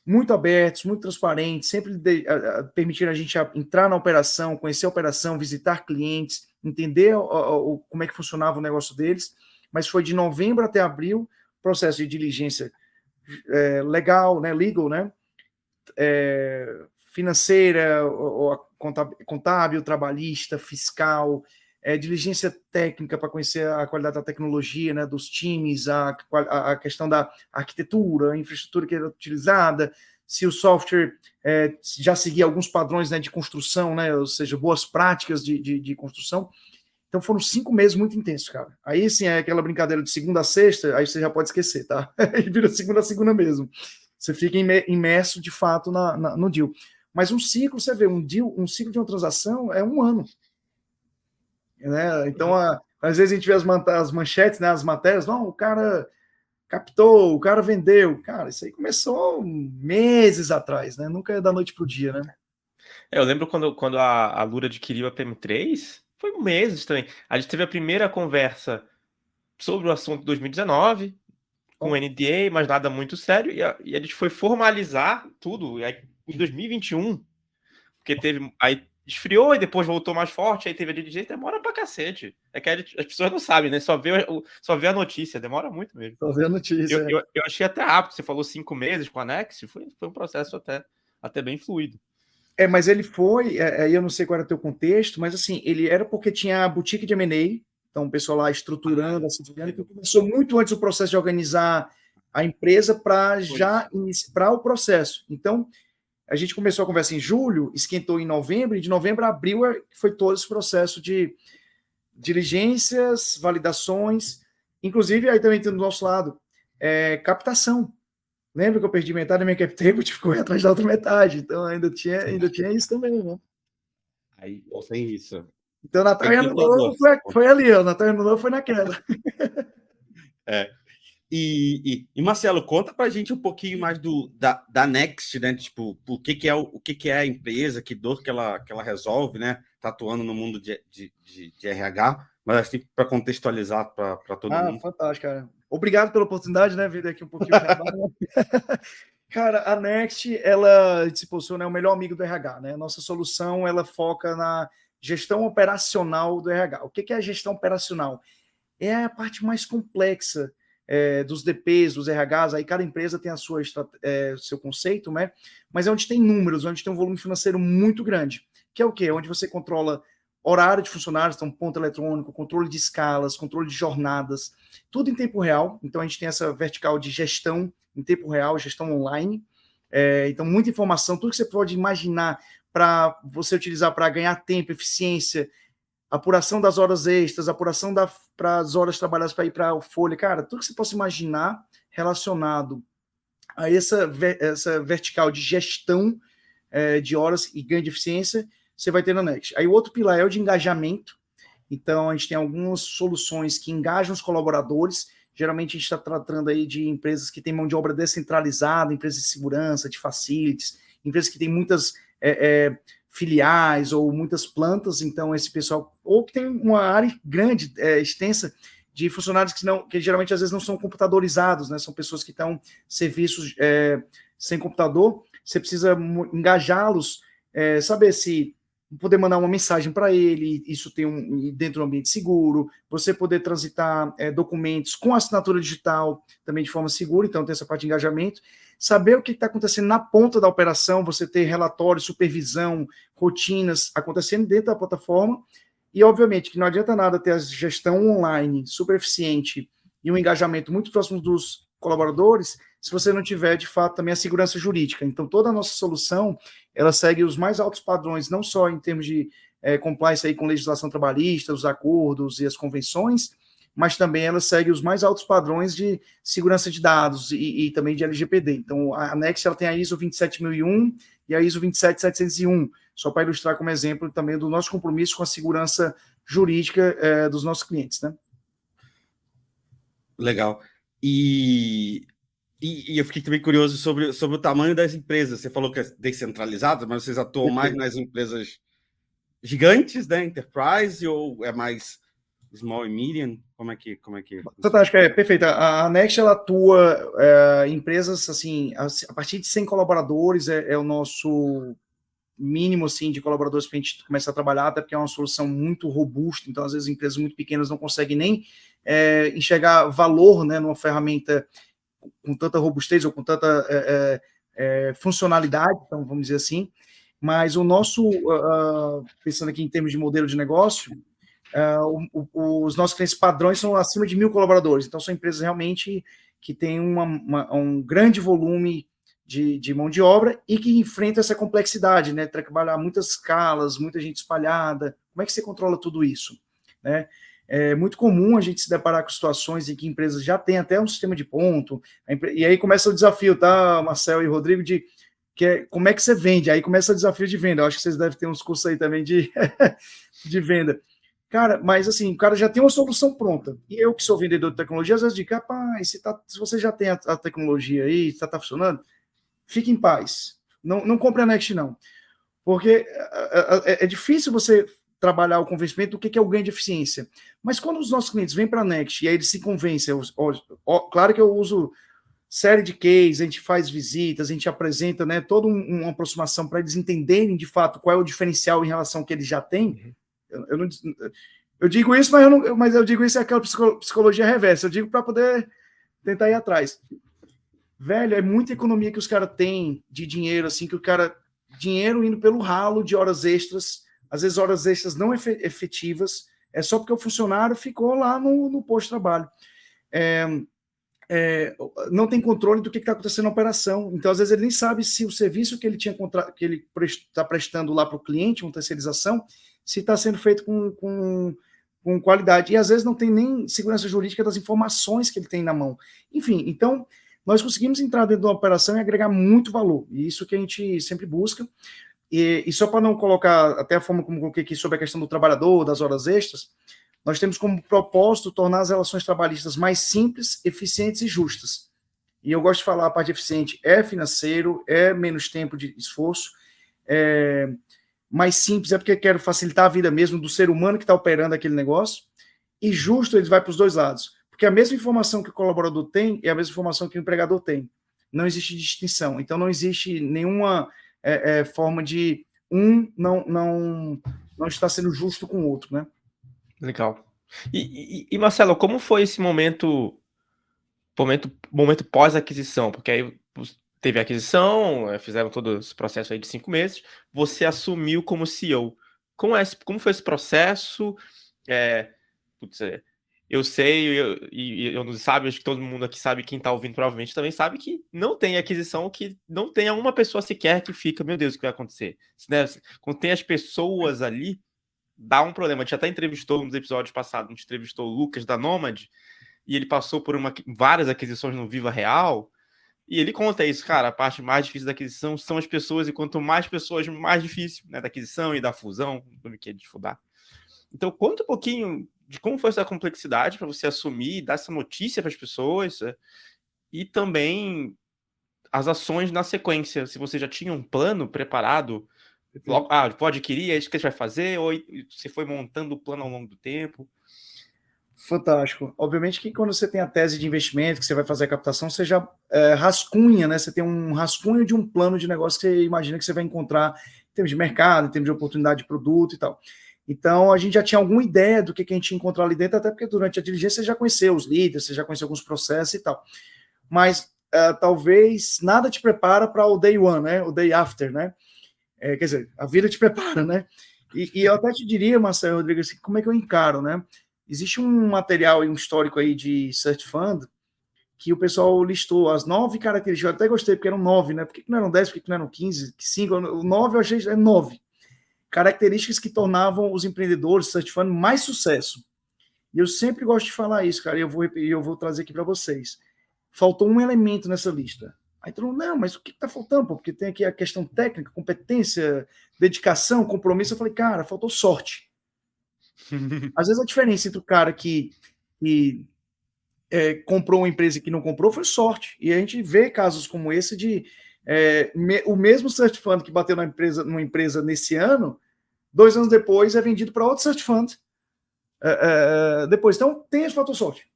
muito abertos, muito transparentes, sempre permitiram a gente entrar na operação, conhecer a operação, visitar clientes, entender como é que funcionava o negócio deles. Mas foi de novembro até abril, processo de diligência legal, né, legal, né, financeira, contábil, trabalhista, fiscal, diligência técnica para conhecer a qualidade da tecnologia, né, dos times, a questão da arquitetura, a infraestrutura que era utilizada, se o software já seguia alguns padrões, né, de construção, né, ou seja, boas práticas de construção. Então foram 5 meses muito intensos, cara. Aí sim, é aquela brincadeira de segunda a sexta, aí você já pode esquecer, tá? Aí vira segunda a segunda mesmo. Você fica imerso, de fato, no deal. Mas um ciclo, você vê, um ciclo de uma transação é 1 ano. Né? Então, às vezes a gente vê as manchetes, né, as matérias, não, o cara captou, o cara vendeu. Cara, isso aí começou meses atrás, né? Nunca é da noite pro dia, né? Eu lembro quando a Lura adquiriu a PM3, foi meses também. A gente teve a primeira conversa sobre o assunto em 2019, com o NDA, mas nada muito sério, e a gente foi formalizar tudo em 2021, porque aí esfriou e depois voltou mais forte, aí teve a diligência, demora pra cacete. É que as pessoas não sabem, né? Só vê a notícia, demora muito mesmo. Só vê a notícia. Eu achei até rápido, você falou 5 meses com a Next, foi um processo até bem fluido. Mas ele foi, aí eu não sei qual era o teu contexto, mas assim, ele era porque tinha a boutique de M&A, então o pessoal lá estruturando, assim, que começou muito antes o processo de organizar a empresa para o processo. Então, a gente começou a conversa em julho, esquentou em novembro, e de novembro a abril foi todo esse processo de diligências, validações, inclusive aí também tem do nosso lado, captação. Lembra que eu perdi metade da minha cap table, tive que correr atrás da outra metade. Então ainda tinha isso também, né? Aí tem isso. Então Natal e Ano Novo foi ali, ó. Natal e Ano Novo foi naquela. E Marcelo, conta pra gente um pouquinho mais da Next, né? Tipo, o que é a empresa, que dor que ela resolve, né? Tá atuando no mundo de RH, mas assim, para contextualizar para todo mundo. Fantástico, cara. Obrigado pela oportunidade, né? Vir aqui um pouquinho. Cara, a Next, ela se posiciona, é o melhor amigo do RH, né? Nossa solução, ela foca na gestão operacional do RH. O que é a gestão operacional? É a parte mais complexa dos DPs, dos RHs, aí cada empresa tem seu conceito, né? Mas é onde tem números, onde tem um volume financeiro muito grande, que é o quê? Onde você controla horário de funcionários, então ponto eletrônico, controle de escalas, controle de jornadas, tudo em tempo real. Então a gente tem essa vertical de gestão em tempo real, gestão online. Então muita informação, tudo que você pode imaginar para você utilizar para ganhar tempo, eficiência, apuração das horas extras, apuração para as horas trabalhadas para ir para o folha, cara, tudo que você possa imaginar relacionado a essa vertical de gestão de horas e ganho de eficiência, você vai ter na Next. Aí o outro pilar é o de engajamento. Então a gente tem algumas soluções que engajam os colaboradores. Geralmente a gente está tratando aí de empresas que têm mão de obra descentralizada, empresas de segurança, de facilities, empresas que têm muitas filiais ou muitas plantas. Então esse pessoal, ou que tem uma área grande, extensa, de funcionários que geralmente às vezes não são computadorizados, né? São pessoas que estão serviços sem computador. Você precisa engajá-los, saber se poder mandar uma mensagem para ele, isso tem dentro do ambiente seguro, você poder transitar documentos com assinatura digital também de forma segura, então tem essa parte de engajamento, saber o que está acontecendo na ponta da operação, você ter relatórios, supervisão, rotinas acontecendo dentro da plataforma, E, obviamente, que não adianta nada ter a gestão online super eficiente e um engajamento muito próximo dos colaboradores se você não tiver, de fato, também a segurança jurídica. Então, toda a nossa solução, ela segue os mais altos padrões, não só em termos de compliance aí com legislação trabalhista, os acordos e as convenções, mas também ela segue os mais altos padrões de segurança de dados e também de LGPD. Então, a Next ela tem a ISO 27001 e a ISO 27701, só para ilustrar como exemplo também do nosso compromisso com a segurança jurídica dos nossos clientes, né? Legal. E eu fiquei também curioso sobre o tamanho das empresas. Você falou que é descentralizado, mas vocês atuam mais nas empresas gigantes, né? Enterprise, ou é mais small e medium? Como é que... Fantástico, perfeito. A Next, ela atua em empresas, assim, a partir de 100 colaboradores, é o nosso mínimo, assim, de colaboradores para a gente começar a trabalhar, até porque é uma solução muito robusta, então, às vezes, empresas muito pequenas não conseguem nem enxergar valor, né, numa ferramenta com tanta robustez ou com tanta funcionalidade, então, vamos dizer assim. Mas o nosso, pensando aqui em termos de modelo de negócio, os nossos clientes padrões são acima de 1.000 colaboradores, então são empresas realmente que têm um grande volume de mão de obra e que enfrentam essa complexidade, né? Trabalhar muitas escalas, muita gente espalhada. Como é que você controla tudo isso, né? É muito comum a gente se deparar com situações em que empresas já têm até um sistema de ponto, e aí começa o desafio, tá, Marcel e Rodrigo, como é que você vende? Aí começa o desafio de venda. Eu acho que vocês devem ter uns cursos aí também de venda. Cara, mas assim, o cara já tem uma solução pronta. E eu, que sou vendedor de tecnologia, às vezes digo, rapaz, se você já tem a tecnologia aí, está funcionando, fique em paz. Não compre a Next, não. Porque é difícil você trabalhar o convencimento do que é o ganho de eficiência. Mas quando os nossos clientes vêm para a Next e aí eles se convencem, claro que eu uso série de cases, a gente faz visitas, a gente apresenta, né, toda uma aproximação para eles entenderem de fato qual é o diferencial em relação ao que eles já têm. Eu digo isso, mas eu digo isso é aquela psicologia reversa. Eu digo para poder tentar ir atrás. Velho, é muita economia que os caras têm de dinheiro, assim, dinheiro indo pelo ralo de horas extras, às vezes horas extras não efetivas, é só porque o funcionário ficou lá no posto de trabalho. Não tem controle do que está acontecendo na operação. Então, às vezes, ele nem sabe se o serviço que ele que ele está prestando lá para o cliente, uma terceirização, se está sendo feito com qualidade. E, às vezes, não tem nem segurança jurídica das informações que ele tem na mão. Enfim, então, nós conseguimos entrar dentro de uma operação e agregar muito valor. E isso que a gente sempre busca. E só para não colocar até a forma como coloquei aqui sobre a questão do trabalhador, das horas extras, nós temos como propósito tornar as relações trabalhistas mais simples, eficientes e justas. E eu gosto de falar, a parte eficiente é financeiro, é menos tempo de esforço, mais simples é porque eu quero facilitar a vida mesmo do ser humano que está operando aquele negócio, e justo ele vai para os dois lados, porque a mesma informação que o colaborador tem é a mesma informação que o empregador tem. Não existe distinção, então não existe nenhuma forma de não estar sendo justo com o outro, né? Legal. E Marcelo, como foi esse momento pós-aquisição? Porque aí teve a aquisição, fizeram todo esse processo aí de 5 meses, você assumiu como CEO. Como foi esse processo? Eu sei, e eu não sabe, acho que todo mundo aqui sabe, quem está ouvindo provavelmente também sabe que não tem aquisição, que não tenha uma pessoa sequer que fica, meu Deus, o que vai acontecer? Né? Quando tem as pessoas ali, dá um problema. A gente até entrevistou nos episódios passados, a gente entrevistou o Lucas da Nomad, e ele passou por várias aquisições no Viva Real, e ele conta isso, cara, a parte mais difícil da aquisição são as pessoas, e quanto mais pessoas, mais difícil, né, da aquisição e da fusão, do que é de fudar. Então, conta um pouquinho de como foi essa complexidade para você assumir e dar essa notícia para as pessoas, e também as ações na sequência, se você já tinha um plano preparado, pode adquirir, é isso que a gente vai fazer, ou você foi montando o plano ao longo do tempo? Fantástico. Obviamente que quando você tem a tese de investimento, que você vai fazer a captação, você já rascunha, né? Você tem um rascunho de um plano de negócio que você imagina que você vai encontrar em termos de mercado, em termos de oportunidade de produto e tal. Então, a gente já tinha alguma ideia do que a gente ia encontrar ali dentro, até porque durante a diligência você já conheceu os líderes, você já conheceu alguns processos e tal. Mas talvez nada te prepara para o day one, né? O day after, né? Quer dizer, a vida te prepara, né? E eu até te diria, Marcelo Rodrigues, assim, como é que eu encaro, né? Existe um material e um histórico aí de Search Fund que o pessoal listou as 9 características. Eu até gostei, porque eram 9, né? Por que não eram 10? Por que não eram 15? 5? O 9 eu achei 9 características que tornavam os empreendedores Search Fund mais sucesso. E eu sempre gosto de falar isso, cara, e eu vou trazer aqui para vocês. Faltou um elemento nessa lista. Aí todo mundo, não, mas o que está faltando? Pô? Porque tem aqui a questão técnica, competência, dedicação, compromisso. Eu falei, cara, faltou sorte. Às vezes a diferença entre o cara que comprou uma empresa e que não comprou foi sorte. E a gente vê casos como esse de o mesmo Search Fund que bateu numa empresa nesse ano, 2 anos depois é vendido para outro Search Fund. Depois, então tem esse fator sorte.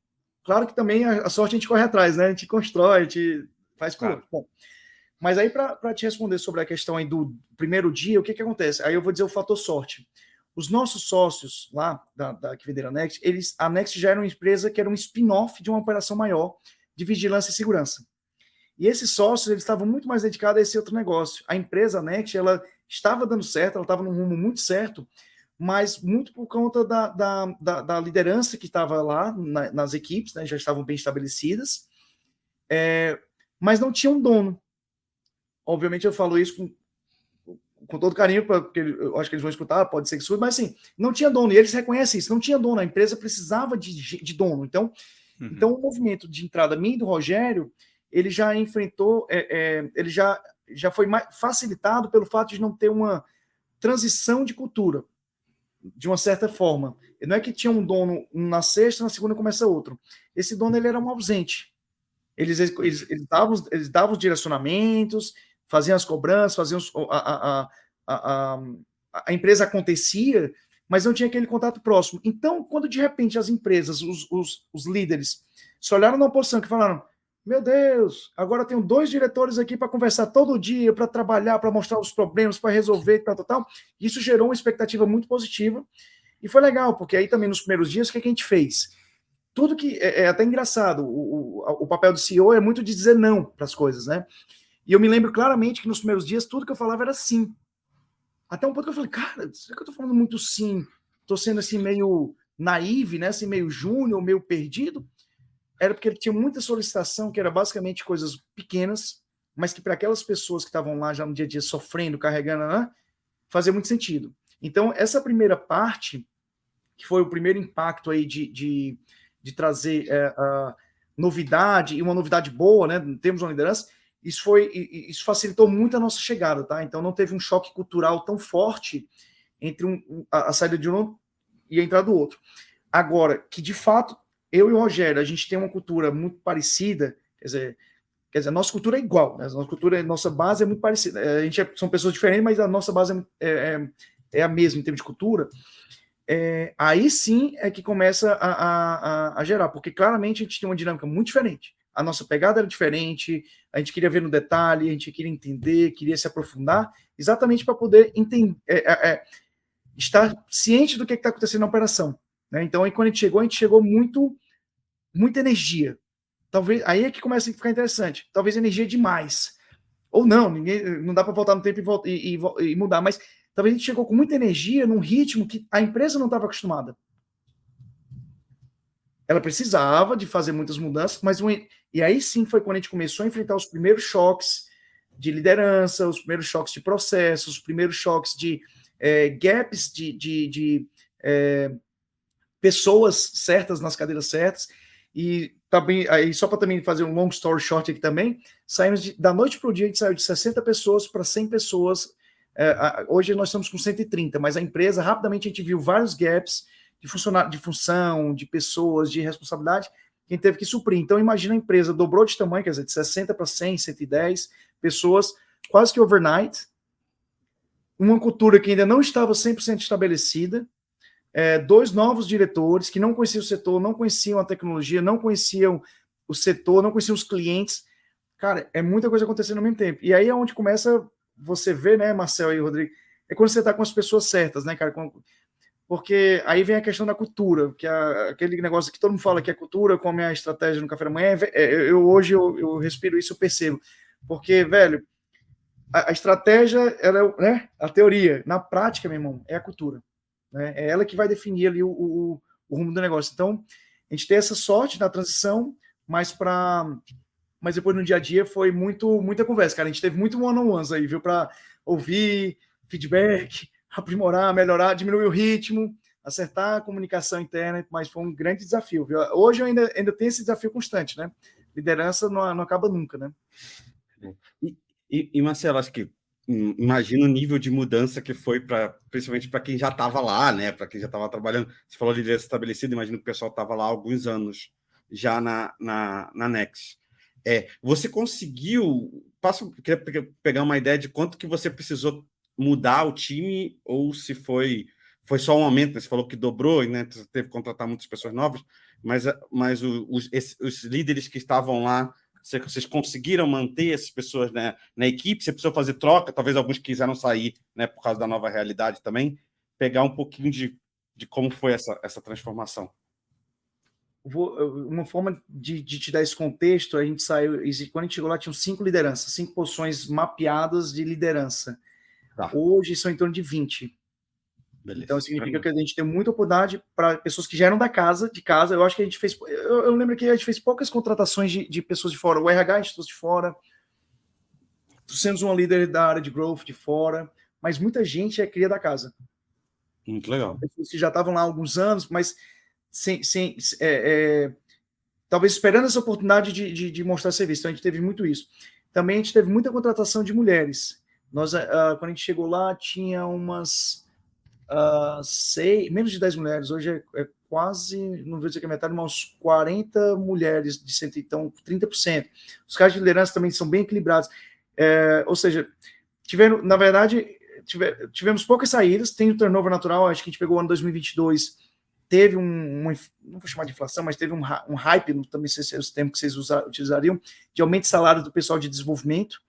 Claro que também a sorte a gente corre atrás, né? A gente constrói, a gente faz por outro. Bom, mas aí, para te responder sobre a questão aí do primeiro dia, o que acontece? Aí eu vou dizer o fator sorte. Os nossos sócios lá, que venderam a Next, a Next já era uma empresa que era um spin-off de uma operação maior de vigilância e segurança. E esses sócios, eles estavam muito mais dedicados a esse outro negócio. A empresa, a Next, ela estava dando certo, ela estava num rumo muito certo, mas muito por conta da liderança que estava lá nas equipes, né, já estavam bem estabelecidas, mas não tinha um dono. Obviamente eu falo isso com todo carinho, porque eu acho que eles vão escutar, pode ser que surja, mas assim, não tinha dono, e eles reconhecem isso, não tinha dono, a empresa precisava de dono. Então, então o movimento de entrada minha e do Rogério, ele já enfrentou, ele já foi facilitado pelo fato de não ter uma transição de cultura, de uma certa forma. Não é que tinha um dono na sexta, na segunda começa outro. Esse dono, ele era um ausente. Eles davam os direcionamentos, faziam as cobranças, faziam a empresa acontecia, mas não tinha aquele contato próximo. Então, quando de repente as empresas, os líderes, se olharam na posição que falaram, meu Deus, agora eu tenho 2 diretores aqui para conversar todo dia, para trabalhar, para mostrar os problemas, para resolver, tal. Isso gerou uma expectativa muito positiva e foi legal, porque aí também nos primeiros dias, o que a gente fez? Tudo que é até engraçado, o papel do CEO é muito de dizer não para as coisas, né? E eu me lembro claramente que nos primeiros dias tudo que eu falava era sim. Até um ponto que eu falei, cara, será que eu tô falando muito sim? Tô sendo assim meio naive, né? Assim, meio júnior, meio perdido? Era porque ele tinha muita solicitação, que era basicamente coisas pequenas, mas que para aquelas pessoas que estavam lá já no dia a dia sofrendo, carregando, né, fazia muito sentido. Então, essa primeira parte, que foi o primeiro impacto aí de trazer novidade, e uma novidade boa, né, em termos de uma liderança, isso facilitou muito a nossa chegada, tá? Então, não teve um choque cultural tão forte entre a saída de um e a entrada do outro. Agora, que de fato eu e o Rogério, a gente tem uma cultura muito parecida, quer dizer, a nossa cultura é igual, né? Nossa base é muito parecida. A gente são pessoas diferentes, mas a nossa base é a mesma em termos de cultura. Aí sim é que começa a gerar, porque claramente a gente tem uma dinâmica muito diferente. A nossa pegada era diferente, a gente queria ver no detalhe, a gente queria entender, queria se aprofundar, exatamente para poder entender, estar ciente do que está acontecendo na operação. Né? Então, aí, quando a gente chegou muita energia. Talvez aí é que começa a ficar interessante. Talvez energia demais. Ou não, não dá para voltar no tempo e mudar, mas talvez a gente chegou com muita energia num ritmo que a empresa não estava acostumada. Ela precisava de fazer muitas mudanças, e aí sim foi quando a gente começou a enfrentar os primeiros choques de liderança, os primeiros choques de processos, os primeiros choques de gaps de pessoas certas nas cadeiras certas. E também, aí, só para também fazer um long story short aqui também, saímos da noite para o dia, a gente saiu de 60 pessoas para 100 pessoas. Hoje nós estamos com 130, mas a empresa, rapidamente a gente viu vários gaps de função, de pessoas, de responsabilidade, que a gente teve que suprir. Então, imagina a empresa dobrou de tamanho, quer dizer, de 60 para 100, 110 pessoas, quase que overnight, uma cultura que ainda não estava 100% estabelecida, 2 novos diretores que não conheciam o setor, não conheciam a tecnologia, não conheciam o setor, não conheciam os clientes. Cara, é muita coisa acontecendo ao mesmo tempo. E aí é onde começa você ver, né, Marcel e Rodrigo, é quando você está com as pessoas certas, né, cara? Porque aí vem a questão da cultura, que aquele negócio que todo mundo fala que é cultura, como é a estratégia no café da manhã. Hoje eu respiro isso, eu percebo. Porque, velho, a estratégia, ela, né, a teoria. Na prática, meu irmão, é a cultura. Né? É ela que vai definir ali o rumo do negócio. Então, a gente tem essa sorte na transição, mas depois no dia a dia foi muita conversa, cara. A gente teve muito one-on-ones aí, viu? Para ouvir feedback, aprimorar, melhorar, diminuir o ritmo, acertar a comunicação interna, mas foi um grande desafio, viu? Hoje eu ainda tenho esse desafio constante, né? Liderança não acaba nunca, né? E Marcelo, acho que imagina o nível de mudança que foi principalmente para quem já estava lá, né? Para quem já estava trabalhando. Você falou de liderança estabelecida, imagino que o pessoal estava lá há alguns anos já na Next. Você conseguiu... Queria pegar uma ideia de quanto que você precisou mudar o time, ou se foi só um aumento, né? Você falou que dobrou, né? Você teve que contratar muitas pessoas novas, mas os líderes que estavam lá, vocês conseguiram manter essas pessoas, né, na equipe? Você precisou fazer troca, talvez alguns quiseram sair, né, por causa da nova realidade também. Pegar um pouquinho de como foi essa transformação. Uma forma de te dar esse contexto, a gente saiu, quando a gente chegou lá, tinham 5 lideranças, 5 posições mapeadas de liderança. Tá. Hoje são em torno de 20. Beleza. Então, significa que a gente tem muita oportunidade para pessoas que já eram de casa. Eu acho que a gente fez... Eu lembro que a gente fez poucas contratações de pessoas de fora. O RH a gente trouxe de fora. Trouxemos uma líder da área de growth de fora. Mas muita gente é cria da casa. Muito legal. Pessoas que já estavam lá há alguns anos, mas talvez esperando essa oportunidade de mostrar serviço. Então, a gente teve muito isso. Também a gente teve muita contratação de mulheres. Nós, quando a gente chegou lá, tinha umas... menos de 10 mulheres, hoje é quase, não vou dizer que é metade, mas uns 40 mulheres de 100, então 30%. Os casos de liderança também são bem equilibrados, ou seja, tivemos poucas saídas, tem o turnover natural, acho que a gente pegou o ano 2022, teve não vou chamar de inflação, mas teve um hype, também sei se é o termo que vocês utilizariam, de aumento de salário do pessoal de desenvolvimento,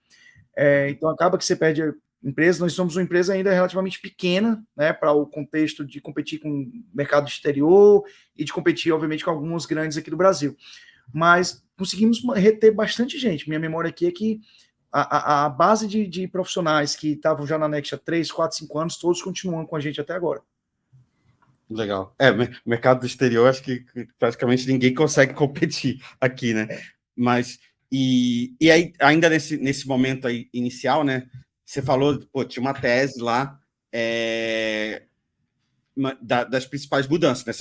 então acaba que você perde empresa. Nós somos uma empresa ainda relativamente pequena, né, para o contexto de competir com o mercado exterior e de competir, obviamente, com alguns grandes aqui do Brasil. Mas conseguimos reter bastante gente. Minha memória aqui é que a base de profissionais que estavam já na Next há 3, 4, 5 anos, todos continuam com a gente até agora. Legal. Mercado do exterior, acho que praticamente ninguém consegue competir aqui, né? Mas, e aí, ainda nesse momento aí inicial, né? Você falou, tinha uma tese lá das principais mudanças, né?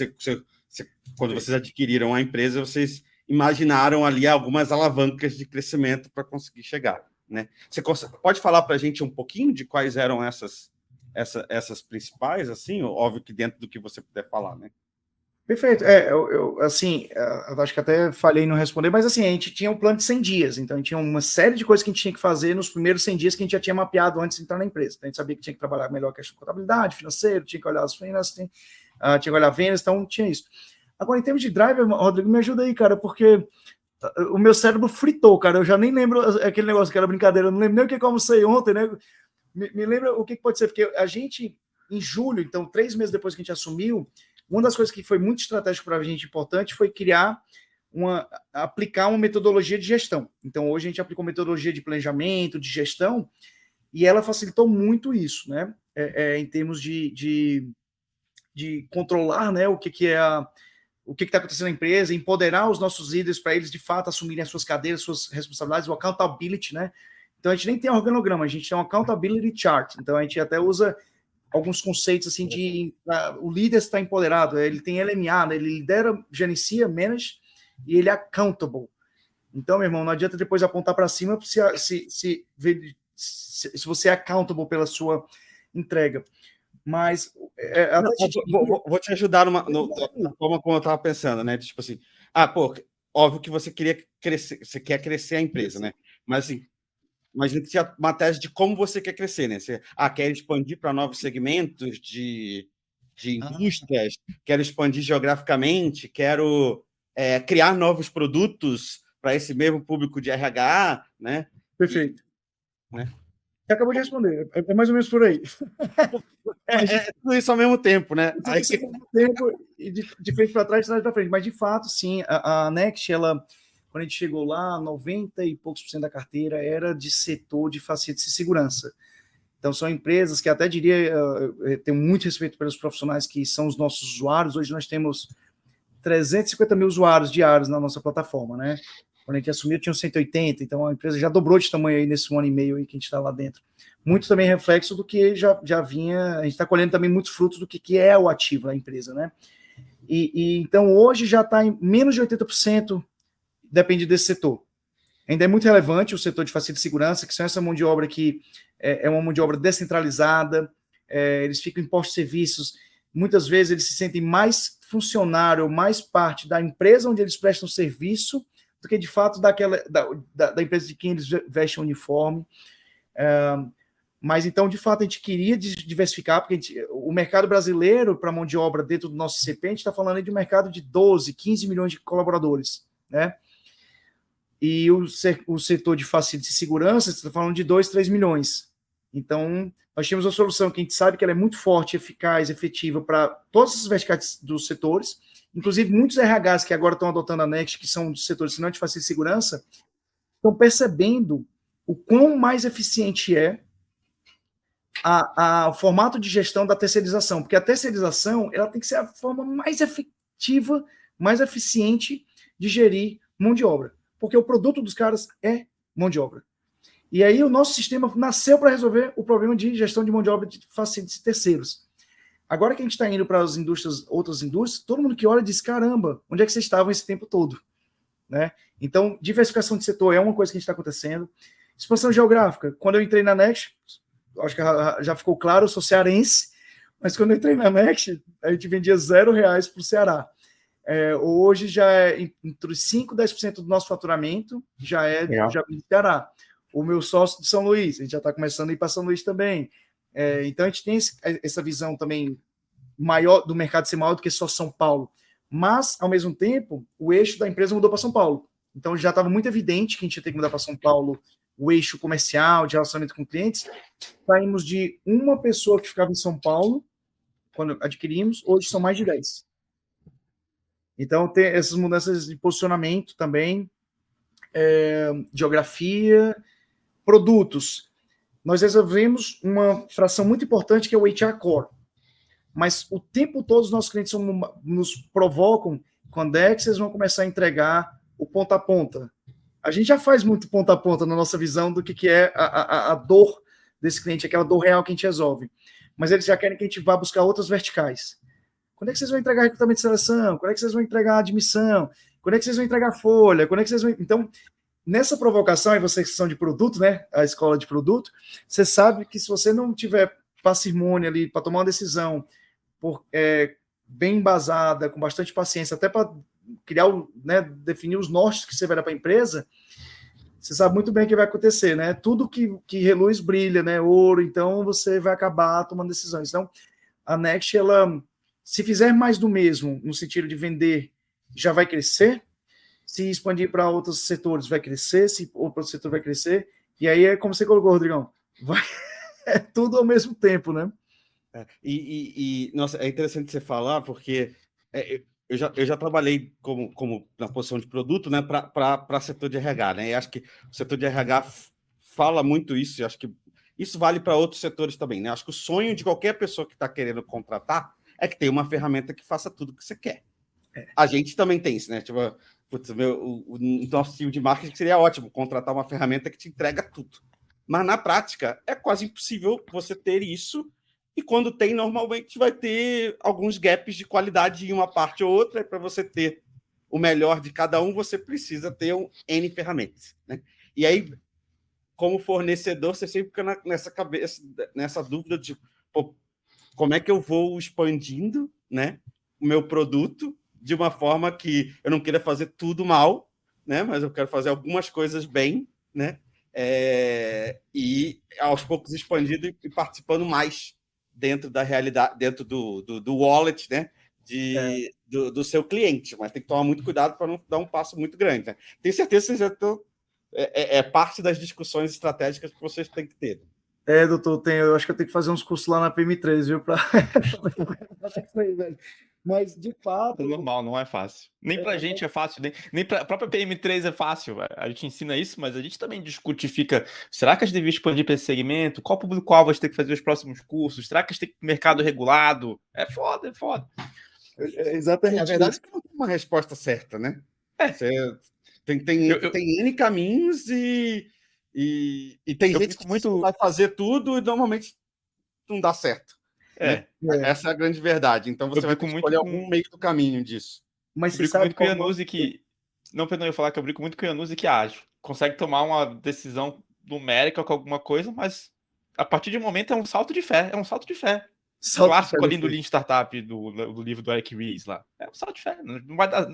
Quando vocês adquiriram a empresa, vocês imaginaram ali algumas alavancas de crescimento para conseguir chegar, né? Você pode falar para a gente um pouquinho de quais eram essas principais, assim? Óbvio que dentro do que você puder falar, né? Perfeito. Eu acho que até falhei em não responder, mas assim, a gente tinha um plano de 100 dias, então a gente tinha uma série de coisas que a gente tinha que fazer nos primeiros 100 dias que a gente já tinha mapeado antes de entrar na empresa. Então, a gente sabia que tinha que trabalhar melhor a questão de contabilidade, financeiro, tinha que olhar as finanças, tinha que olhar vendas, então tinha isso. Agora, em termos de driver, Rodrigo, me ajuda aí, cara, porque o meu cérebro fritou, cara, eu já nem lembro aquele negócio que era brincadeira, eu não lembro nem o que eu almocei ontem, né? Me lembra o que pode ser, porque a gente, em julho, então 3 meses depois que a gente assumiu, uma das coisas que foi muito estratégico para a gente importante foi aplicar uma metodologia de gestão. Então, hoje a gente aplicou metodologia de planejamento, de gestão, e ela facilitou muito isso, né? Em termos de controlar, né, o que está acontecendo na empresa, empoderar os nossos líderes para eles, de fato, assumirem as suas cadeiras, suas responsabilidades, o accountability, né? Então, a gente nem tem organograma, a gente tem um accountability chart. Então, a gente até usa alguns conceitos assim o líder está empoderado, ele tem LMA, né? Ele lidera, gerencia, manage e ele é accountable. Então, meu irmão, não adianta depois apontar para cima se você é accountable pela sua entrega. Mas vou te ajudar na forma como eu estava pensando, né? Tipo assim, óbvio que você queria crescer, você quer crescer a empresa, né? Mas assim, imagina que tinha uma tese de como você quer crescer, né? Você quer expandir para novos segmentos de indústrias, quero expandir geograficamente, quero criar novos produtos para esse mesmo público de RH, né? Perfeito. Né? Você acabou de responder, é mais ou menos por aí. Tudo isso ao mesmo tempo, né? Tudo isso ao mesmo tempo, e de frente para trás, de trás para frente. Mas, de fato, sim, a Next, quando quando a gente chegou lá, 90 e poucos % da carteira era de setor de facilities e segurança. Então, são empresas que até diria, tenho muito respeito pelos profissionais que são os nossos usuários. Hoje nós temos 350 mil usuários diários na nossa plataforma, né? Quando a gente assumiu, tinham 180, então a empresa já dobrou de tamanho aí nesse 1 ano e meio aí que a gente está lá dentro. Muito também reflexo do que já vinha, a gente está colhendo também muitos frutos do que é o ativo da empresa, né? Então, hoje já está em menos de 80%, depende desse setor. Ainda é muito relevante o setor de facilidade de segurança, que são essa mão de obra que é uma mão de obra descentralizada, eles ficam em postos de serviços, muitas vezes eles se sentem mais funcionário, mais parte da empresa onde eles prestam serviço, do que de fato da empresa de quem eles vestem o uniforme. Mas então, de fato, a gente queria diversificar, porque o mercado brasileiro para mão de obra dentro do nosso CP, a gente está falando aí de um mercado de 12, 15 milhões de colaboradores, né? E o setor de facilidade de segurança, você está falando de 2, 3 milhões. Então, nós temos uma solução que a gente sabe que ela é muito forte, eficaz, efetiva para todas as verticais dos setores, inclusive muitos RHs que agora estão adotando a Next, que são de setores não de facilidade de segurança, estão percebendo o quão mais eficiente é o formato de gestão da terceirização, porque a terceirização ela tem que ser a forma mais efetiva, mais eficiente de gerir mão de obra, porque o produto dos caras é mão de obra. E aí o nosso sistema nasceu para resolver o problema de gestão de mão de obra de facilities terceiros. Agora que a gente está indo para as indústrias, outras indústrias, todo mundo que olha diz, caramba, onde é que vocês estavam esse tempo todo? Né? Então, diversificação de setor é uma coisa que a gente está acontecendo. Expansão geográfica. Quando eu entrei na Next, acho que já ficou claro, eu sou cearense, mas quando eu entrei na Next, a gente vendia R$0 para o Ceará. Hoje já é entre 5% e 10% do nosso faturamento, já do Ceará. O meu sócio de São Luís, a gente já está começando a ir para São Luís também. Então, a gente tem essa visão também maior do mercado ser maior do que só São Paulo. Mas, ao mesmo tempo, o eixo da empresa mudou para São Paulo. Então, já estava muito evidente que a gente ia ter que mudar para São Paulo o eixo comercial, de relacionamento com clientes. Saímos de uma pessoa que ficava em São Paulo, quando adquirimos, hoje são mais de 10. Então, tem essas mudanças de posicionamento também, geografia, produtos. Nós resolvemos uma fração muito importante que é o HR Core. Mas o tempo todo os nossos clientes nos provocam quando é que vocês vão começar a entregar o ponta a ponta. A gente já faz muito ponta a ponta na nossa visão do que é a dor desse cliente, aquela dor real que a gente resolve. Mas eles já querem que a gente vá buscar outras verticais. Quando é que vocês vão entregar recrutamento de seleção? Quando é que vocês vão entregar admissão? Quando é que vocês vão entregar folha? Quando é que vocês vão... Então, nessa provocação, e vocês que são de produto, né? A escola de produto, você sabe que se você não tiver parcimônia ali para tomar uma decisão bem embasada, com bastante paciência, até para criar, né, definir os nortes que você vai dar para a empresa, você sabe muito bem o que vai acontecer, né? Tudo que reluz brilha, né? Ouro, então você vai acabar tomando decisões. Então, a Next, ela, se fizer mais do mesmo, no sentido de vender, já vai crescer. Se expandir para outros setores, vai crescer. Se outro setor vai crescer. E aí é como você colocou, Rodrigão. É tudo ao mesmo tempo, né? Nossa, é interessante você falar, porque eu já trabalhei como na posição de produto, né, para setor de RH, né? E acho que o setor de RH fala muito isso, e acho que isso vale para outros setores também, né? Acho que o sonho de qualquer pessoa que está querendo contratar é que tenha uma ferramenta que faça tudo o que você quer. A gente também tem isso, né? Tipo, putz, o nosso time de marketing seria ótimo contratar uma ferramenta que te entrega tudo. Mas na prática é quase impossível você ter isso. E quando tem, normalmente vai ter alguns gaps de qualidade em uma parte ou outra. E para você ter o melhor de cada um, você precisa ter N ferramentas, né? E aí, como fornecedor, você sempre fica nessa dúvida de como é que eu vou expandindo, né, o meu produto de uma forma que eu não queira fazer tudo mal, né, mas eu quero fazer algumas coisas bem, né, e aos poucos expandindo e participando mais dentro da realidade, dentro do wallet, né, do seu cliente, mas tem que tomar muito cuidado para não dar um passo muito grande, né? Tenho certeza que vocês já estão... É parte das discussões estratégicas que vocês têm que ter. Doutor, eu acho que eu tenho que fazer uns cursos lá na PM3, viu? Mas, de fato... É normal, não é fácil. Nem pra gente é fácil, nem pra própria PM3 é fácil. A gente ensina isso, mas a gente também discute, será que a gente devia expandir para esse segmento? Qual público-alvo a gente tem que fazer os próximos cursos? Será que a gente tem que ir pro mercado regulado? É foda, é foda. Exatamente. A verdade é que não tem uma resposta certa, né? Você tem N caminhos e tem gente que vai fazer tudo e normalmente não dá certo. Né? Essa é a grande verdade. Então você vai ter que escolher algum meio do caminho disso. Mas eu brinco muito com o Iannuzzi que... Não, perdão, eu ia falar que eu brinco muito com o Iannuzzi que consegue tomar uma decisão numérica com alguma coisa, mas a partir de um momento é um salto de fé. É um salto de fé. Clássico ali do Lean Startup, do livro do Eric Ries lá. É um salto de fé. Não vai dar,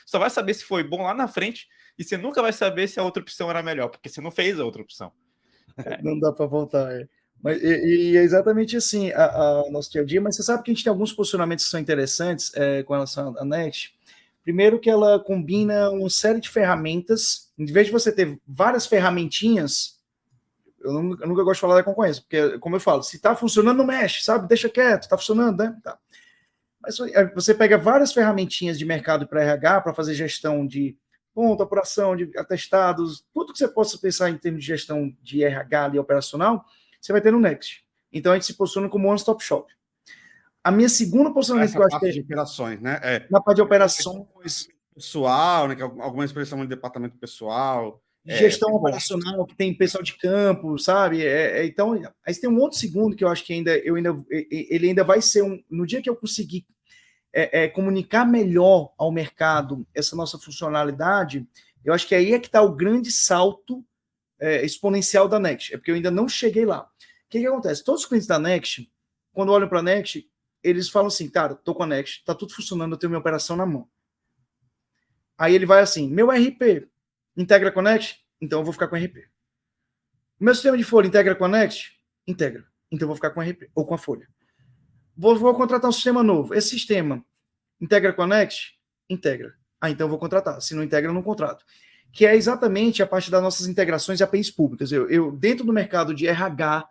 só vai saber se foi bom lá na frente e você nunca vai saber se a outra opção era melhor, porque você não fez a outra opção. Não dá para voltar, Mas, e é exatamente assim a nosso dia a dia, mas você sabe que a gente tem alguns posicionamentos que são interessantes com relação à Next. Primeiro que ela combina uma série de ferramentas, em vez de você ter várias ferramentinhas, eu nunca gosto de falar da concorrência, porque, como eu falo, se está funcionando, não mexe, sabe? Deixa quieto, está funcionando, né? Tá. Mas você pega várias ferramentinhas de mercado para RH, para fazer gestão de ponto, apuração, de atestados, tudo que você possa pensar em termos de gestão de RH ali, operacional, você vai ter no Next. Então, a gente se posiciona como one-stop shop. A minha segunda posicionamento que eu acho que é... de operações, né? Na parte de operações... Pessoal, né? Que algumas pessoas chamam de departamento pessoal... Gestão operacional, que tem pessoal de campo, sabe? Então, aí tem um outro segundo que eu acho que ele ainda vai ser no dia que eu conseguir comunicar melhor ao mercado essa nossa funcionalidade, eu acho que aí é que está o grande salto exponencial da Next. É porque eu ainda não cheguei lá. O que acontece? Todos os clientes da Next, quando olham para a Next, eles falam assim, cara, tô com a Next, tá tudo funcionando, eu tenho minha operação na mão. Aí ele vai assim, meu RP integra com a Next? Então eu vou ficar com o RP. Meu sistema de folha integra com a Next? Integra. Então eu vou ficar com o RP ou com a folha. Vou contratar um sistema novo. Esse sistema integra com a Next? Integra. Então eu vou contratar. Se não integra, eu não contrato. Que é exatamente a parte das nossas integrações e APIs públicas. Eu dentro do mercado de RH,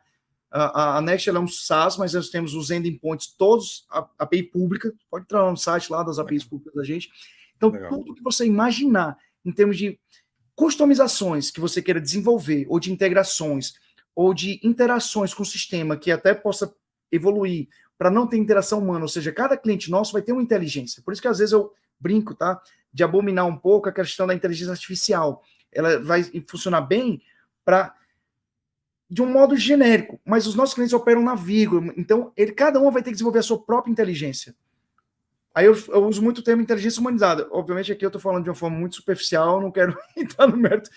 a Next ela é um SaaS, mas nós temos os endpoints todos, a API pública. Pode entrar no site lá das APIs públicas da gente. Então, tudo que você imaginar em termos de customizações que você queira desenvolver, ou de integrações, ou de interações com o sistema que até possa evoluir para não ter interação humana, ou seja, cada cliente nosso vai ter uma inteligência. Por isso que às vezes eu brinco, tá? De abominar um pouco a questão da inteligência artificial. Ela vai funcionar bem de um modo genérico, mas os nossos clientes operam na vírgula, então cada um vai ter que desenvolver a sua própria inteligência. Aí eu uso muito o termo inteligência humanizada. Obviamente aqui eu estou falando de uma forma muito superficial, não quero entrar no mérito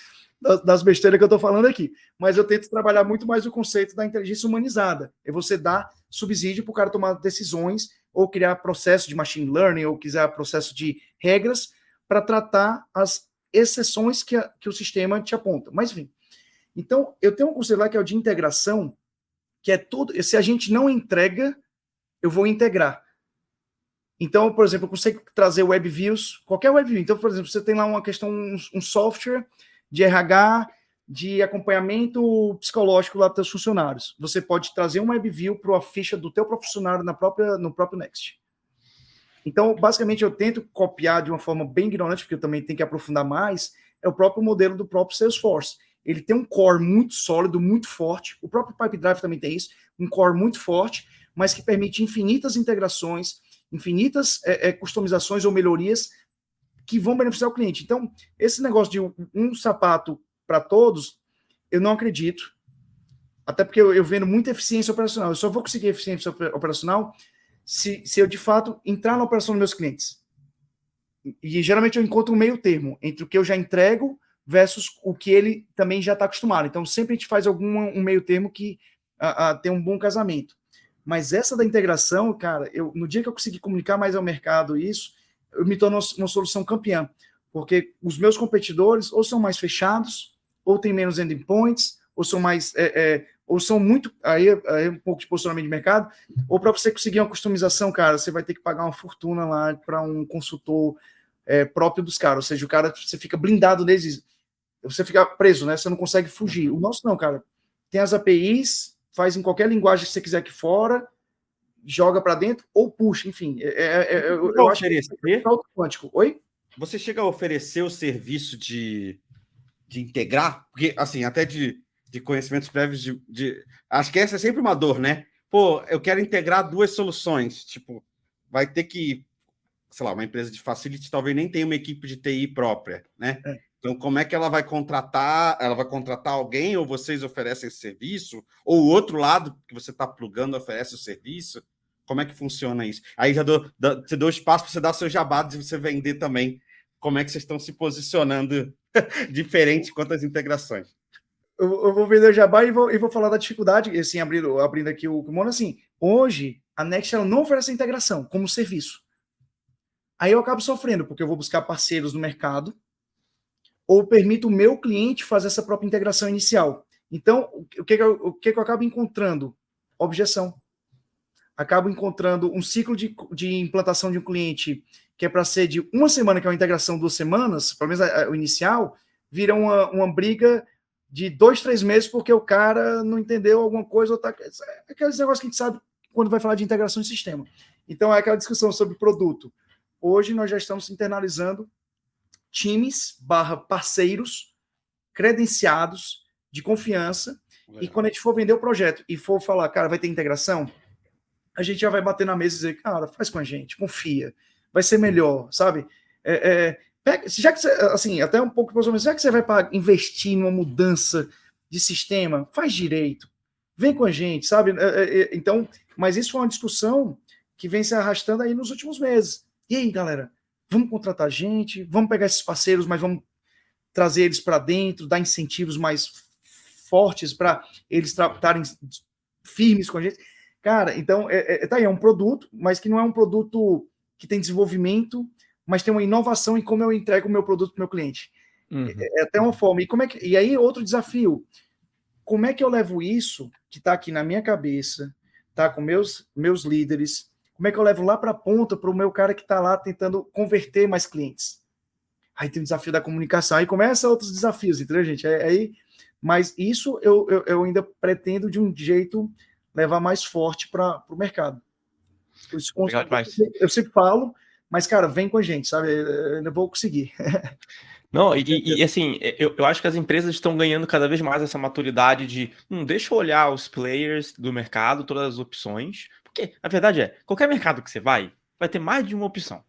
das besteiras que eu estou falando aqui, mas eu tento trabalhar muito mais o conceito da inteligência humanizada. É você dar subsídio para o cara tomar decisões, ou criar processo de machine learning, ou quiser processo de regras para tratar as exceções que o sistema te aponta. Mas, enfim. Então, eu tenho um conceito lá que é o de integração, que é tudo... Se a gente não entrega, eu vou integrar. Então, por exemplo, eu consigo trazer web views, qualquer web view. Então, por exemplo, você tem lá uma questão, um software de RH, de acompanhamento psicológico lá dos seus funcionários. Você pode trazer um web view para a ficha do teu funcionário no próprio Next. Então, basicamente, eu tento copiar de uma forma bem ignorante, porque eu também tenho que aprofundar mais, é o próprio modelo do próprio Salesforce. Ele tem um core muito sólido, muito forte. O próprio Pipedrive também tem isso, um core muito forte, mas que permite infinitas integrações, infinitas customizações ou melhorias que vão beneficiar o cliente. Então, esse negócio de um sapato para todos, eu não acredito. Até porque eu vendo muita eficiência operacional. Eu só vou conseguir eficiência operacional se eu, de fato, entrar na operação dos meus clientes. E, geralmente, eu encontro um meio termo entre o que eu já entrego versus o que ele também já está acostumado. Então, sempre a gente faz um meio termo que tem um bom casamento. Mas essa da integração, cara, no dia que eu conseguir comunicar mais ao mercado isso, eu me torno uma solução campeã. Porque os meus competidores ou são mais fechados, ou têm menos endpoints, ou são mais... ou são muito... Aí é um pouco de posicionamento de mercado. Ou para você conseguir uma customização, cara, você vai ter que pagar uma fortuna lá para um consultor próprio dos caras. Ou seja, o cara, você fica blindado deles. Você fica preso, né? Você não consegue fugir. O nosso não, cara. Tem as APIs, faz em qualquer linguagem que você quiser aqui fora, joga para dentro ou puxa, enfim. Eu acho que é salto quântico. Oi? Você chega a oferecer o serviço de integrar? Porque, assim, até de conhecimentos prévios acho que essa é sempre uma dor, né? Pô, eu quero integrar 2 soluções. Tipo, vai ter que, sei lá, uma empresa de facility talvez nem tenha uma equipe de TI própria, né? Então, como é que ela vai contratar? Ela vai contratar alguém ou vocês oferecem esse serviço? Ou o outro lado que você está plugando oferece o serviço? Como é que funciona isso? Aí já você deu espaço para você dar seu jabá de você vender também. Como é que vocês estão se posicionando diferente quanto às integrações? Eu vou vender o jabá e vou falar da dificuldade, assim, abrindo aqui o kimono, assim, hoje a Next ela não oferece a integração como serviço. Aí eu acabo sofrendo, porque eu vou buscar parceiros no mercado, ou permito o meu cliente fazer essa própria integração inicial. Então, o que eu acabo encontrando? Objeção. Acabo encontrando um ciclo de implantação de um cliente que é para ser de 1 semana, que é uma integração 2 semanas, pelo menos o inicial, vira uma briga de 2, 3 meses porque o cara não entendeu alguma coisa. Ou tá... Aqueles negócios que a gente sabe quando vai falar de integração de sistema. Então, é aquela discussão sobre produto. Hoje, nós já estamos internalizando times / parceiros credenciados de confiança. Legal. E quando a gente for vender o projeto e for falar, cara, vai ter integração, a gente já vai bater na mesa e dizer, cara, faz com a gente, confia, vai ser melhor, sabe? Já que você, assim, até um pouco, já que você vai investir numa mudança de sistema, faz direito, vem com a gente, sabe? Então, mas isso foi uma discussão que vem se arrastando aí nos últimos meses. E aí, galera, vamos contratar gente, vamos pegar esses parceiros, mas vamos trazer eles para dentro, dar incentivos mais fortes para eles estarem firmes com a gente. Cara, então, tá aí, é um produto, mas que não é um produto que tem desenvolvimento, mas tem uma inovação em como eu entrego o meu produto para o meu cliente. Uhum. É até uma forma. E aí, outro desafio. Como é que eu levo isso, que está aqui na minha cabeça, tá com meus líderes, como é que eu levo lá para a ponta para o meu cara que está lá tentando converter mais clientes? Aí tem o desafio da comunicação, aí começa outros desafios, entendeu, gente? Mas isso eu ainda pretendo, de um jeito, levar mais forte para o mercado. Eu sempre falo, mas, cara, vem com a gente, sabe? Eu ainda vou conseguir. Não, e assim, eu acho que as empresas estão ganhando cada vez mais essa maturidade de deixa eu olhar os players do mercado, todas as opções, porque a verdade é, qualquer mercado que você vai ter mais de uma opção.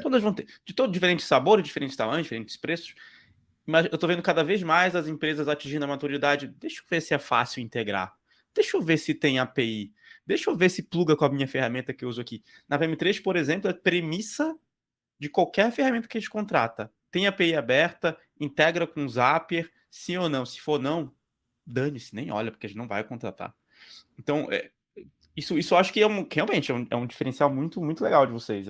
Todas vão ter, de todo diferentes sabores, diferentes tamanhos, diferentes preços, mas eu tô vendo cada vez mais as empresas atingindo a maturidade. Deixa eu ver se é fácil integrar, deixa eu ver se tem API, deixa eu ver se pluga com a minha ferramenta que eu uso aqui. Na VM3, por exemplo, é premissa de qualquer ferramenta que a gente contrata. Tem API aberta, integra com o Zapier, sim ou não. Se for não, dane-se, nem olha, porque a gente não vai contratar. Então, isso eu acho que realmente é um diferencial muito, muito legal de vocês.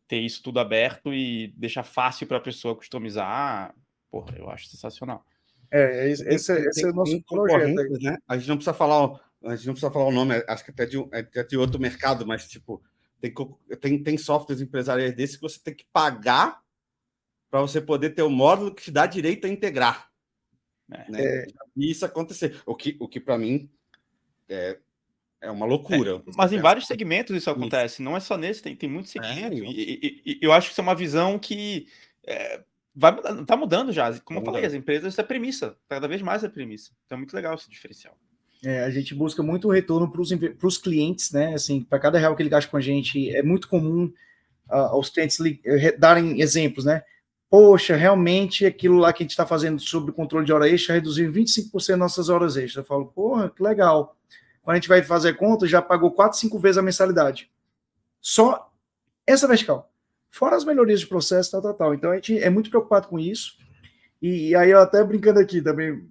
Ter isso tudo aberto e deixar fácil para a pessoa customizar. Porra, eu acho sensacional. Esse é o nosso projeto. Né? A gente não precisa falar o nome, acho que até de outro mercado, mas tipo, tem softwares empresariais desses que você tem que pagar para você poder ter o módulo que te dá direito a integrar. Né? E isso acontecer. O que para mim é uma loucura. Mas em vários segmentos isso acontece, não é só nesse, tem muitos segmentos. E eu acho que isso é uma visão que tá mudando já. Como eu falei, as empresas, isso é premissa. Cada vez mais é premissa. Então é muito legal esse diferencial. A gente busca muito retorno para os clientes, né? Assim, para cada real que ele gasta com a gente, é muito comum aos clientes darem exemplos, né? Poxa, realmente aquilo lá que a gente está fazendo sobre o controle de hora extra reduziu 25% das nossas horas extras. Eu falo, porra, que legal. Quando a gente vai fazer conta, já pagou 4, 5 vezes a mensalidade. Só essa vertical. Fora as melhorias de processo, tal. Então, a gente é muito preocupado com isso. E aí, eu até brincando aqui também,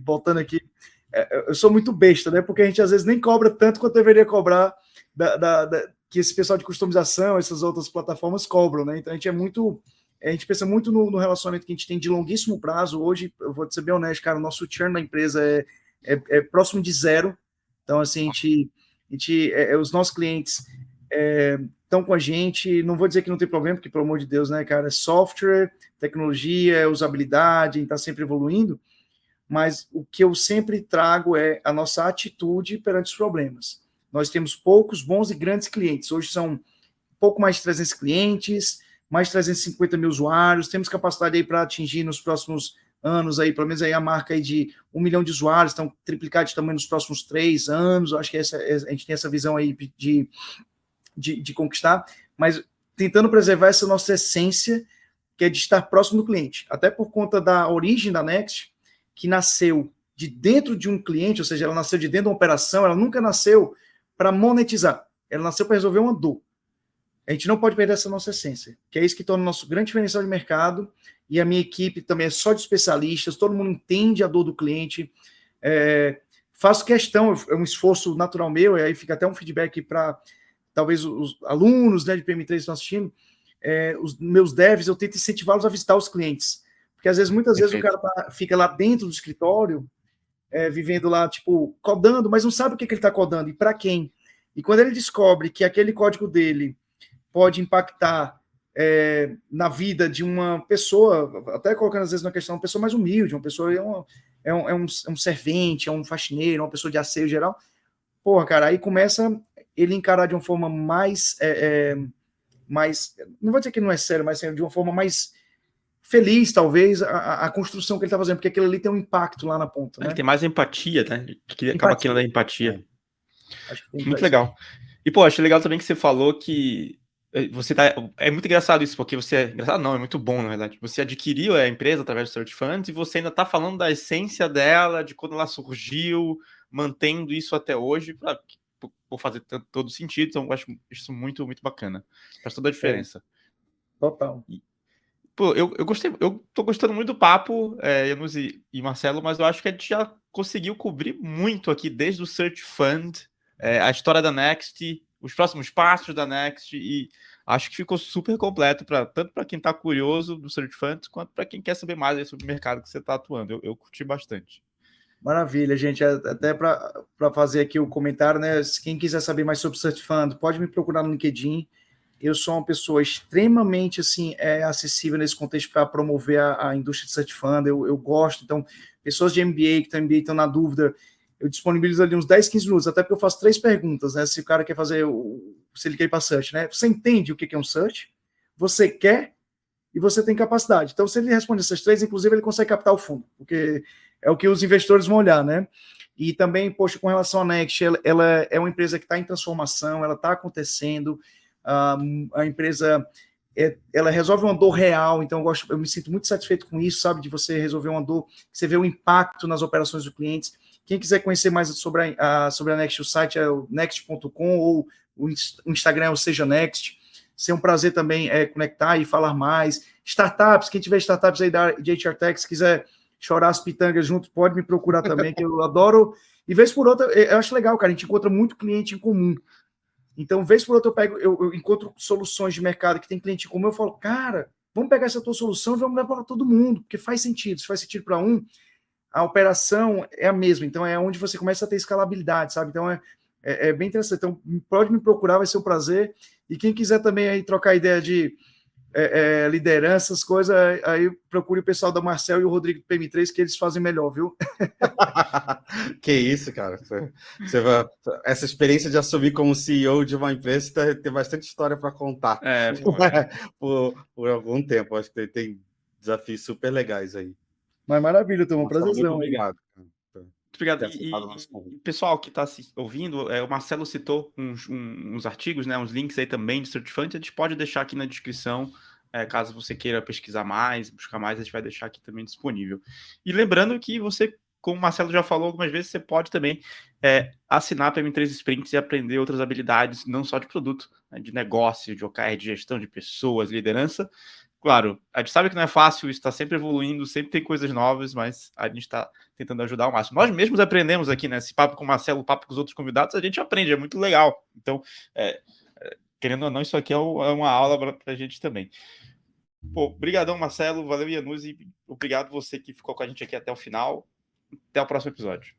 voltando aqui, eu sou muito besta, né? Porque a gente, às vezes, nem cobra tanto quanto deveria cobrar que esse pessoal de customização, essas outras plataformas cobram, né? Então, a gente pensa muito no relacionamento que a gente tem de longuíssimo prazo. Hoje, eu vou ser bem honesto, cara, o nosso churn da empresa é próximo de 0. Então, assim, os nossos clientes estão com a gente. Não vou dizer que não tem problema, porque, pelo amor de Deus, né, cara, é software, tecnologia, usabilidade, a gente está sempre evoluindo, mas o que eu sempre trago é a nossa atitude perante os problemas. nós temos poucos bons e grandes clientes. Hoje são um pouco mais de 300 clientes, mais de 350 mil usuários, temos capacidade aí para atingir nos próximos anos, aí, pelo menos aí a marca aí de 1 milhão de usuários, então triplicar de tamanho nos próximos 3 anos, eu acho que a gente tem essa visão aí de conquistar, mas tentando preservar essa nossa essência, que é de estar próximo do cliente, até por conta da origem da Next, que nasceu de dentro de um cliente, ou seja, ela nasceu de dentro de uma operação, ela nunca nasceu para monetizar, ela nasceu para resolver uma dor. A gente não pode perder essa nossa essência, que é isso que torna o nosso grande diferencial de mercado, e a minha equipe também é só de especialistas, todo mundo entende a dor do cliente, faço questão, é um esforço natural meu, e aí fica até um feedback para talvez os alunos, né, de PM3 que estão assistindo, os meus devs, eu tento incentivá-los a visitar os clientes, porque às vezes, muitas vezes o cara fica lá dentro do escritório, vivendo lá, tipo, codando, mas não sabe o que ele está codando e para quem. E quando ele descobre que aquele código dele pode impactar na vida de uma pessoa, até colocando às vezes na questão, uma pessoa mais humilde, uma pessoa um servente, é um faxineiro, uma pessoa de asseio geral, porra, cara, aí começa ele encarar de uma forma mais, não vou dizer que não é sério, mas de uma forma mais feliz, talvez, a construção que ele está fazendo, porque aquilo ali tem um impacto lá na ponta. Né? Ele tem mais empatia, né? Que acaba criando a empatia. Acho que muito legal. E, pô, achei legal também que você falou que você tá... É muito engraçado isso, porque você... Engraçado não, é muito bom, na verdade. Você adquiriu a empresa através do Search Funds e você ainda tá falando da essência dela, de quando ela surgiu, mantendo isso até hoje, por fazer todo sentido. Então, eu acho isso muito, muito bacana. Faz toda a diferença. Total. Pô, eu gostei, eu tô gostando muito do papo, Janus e Marcelo, mas eu acho que a gente já conseguiu cobrir muito aqui, desde o Search Fund, a história da Next, os próximos passos da Next, e acho que ficou super completo, tanto para quem está curioso do Search Fund, quanto para quem quer saber mais sobre o mercado que você está atuando. Eu curti bastante. Maravilha, gente. Até para fazer aqui o comentário, né? Quem quiser saber mais sobre o Search Fund, pode me procurar no LinkedIn. Eu sou uma pessoa extremamente assim, acessível nesse contexto para promover a indústria de Search Fund. Eu gosto. Então, pessoas de MBA que estão na dúvida, eu disponibilizo ali uns 10, 15 minutos, até porque eu faço 3 perguntas, né? Se o cara quer fazer, se ele quer ir para Search, né? Você entende o que é um Search? Você quer e você tem capacidade. Então, se ele responde essas 3, inclusive, ele consegue captar o fundo, porque é o que os investidores vão olhar, né? E também, poxa, com relação à Next, ela é uma empresa que está em transformação, ela está acontecendo, a empresa ela resolve uma dor real, então eu me sinto muito satisfeito com isso, sabe, de você resolver uma dor, você vê o impacto nas operações dos clientes. Quem quiser conhecer mais sobre a Next, o site é o next.com ou o Instagram é o Seja Next. Ser um prazer também conectar e falar mais. Startups, quem tiver startups aí de HR Tech, se quiser chorar as pitangas junto, pode me procurar também, que eu adoro. E vez por outra, eu acho legal, cara, a gente encontra muito cliente em comum. Então, vez por outra, eu encontro soluções de mercado que tem cliente em comum, eu falo, cara, vamos pegar essa tua solução e vamos levar para todo mundo, porque faz sentido. Se faz sentido para um, a operação é a mesma. Então, é onde você começa a ter escalabilidade, sabe? Então, é bem interessante. Então, pode me procurar, vai ser um prazer. E quem quiser também aí trocar ideia de liderança, essas coisas, aí procure o pessoal da Marcel e o Rodrigo do PM3, que eles fazem melhor, viu? Que isso, cara. Essa experiência de assumir como CEO de uma empresa tem bastante história para contar. Por algum tempo. Acho que tem desafios super legais aí. Mas maravilha, Tom, um prazerzão. Muito obrigado. Muito obrigado. E pessoal que está ouvindo, o Marcelo citou uns artigos, né, uns links aí também de Search Fund, a gente pode deixar aqui na descrição, caso você queira pesquisar mais, buscar mais, a gente vai deixar aqui também disponível. E lembrando que você, como o Marcelo já falou algumas vezes, você pode também assinar a PM3 Sprints e aprender outras habilidades, não só de produto, né, de negócio, de OKR, de gestão de pessoas, liderança. Claro, a gente sabe que não é fácil, isso está sempre evoluindo, sempre tem coisas novas, mas a gente está tentando ajudar ao máximo. Nós mesmos aprendemos aqui, né? Esse papo com o Marcelo, o papo com os outros convidados, a gente aprende, é muito legal. Então, querendo ou não, isso aqui é uma aula para a gente também. Pô, brigadão, Marcelo, valeu, Janus, e obrigado você que ficou com a gente aqui até o final. Até o próximo episódio.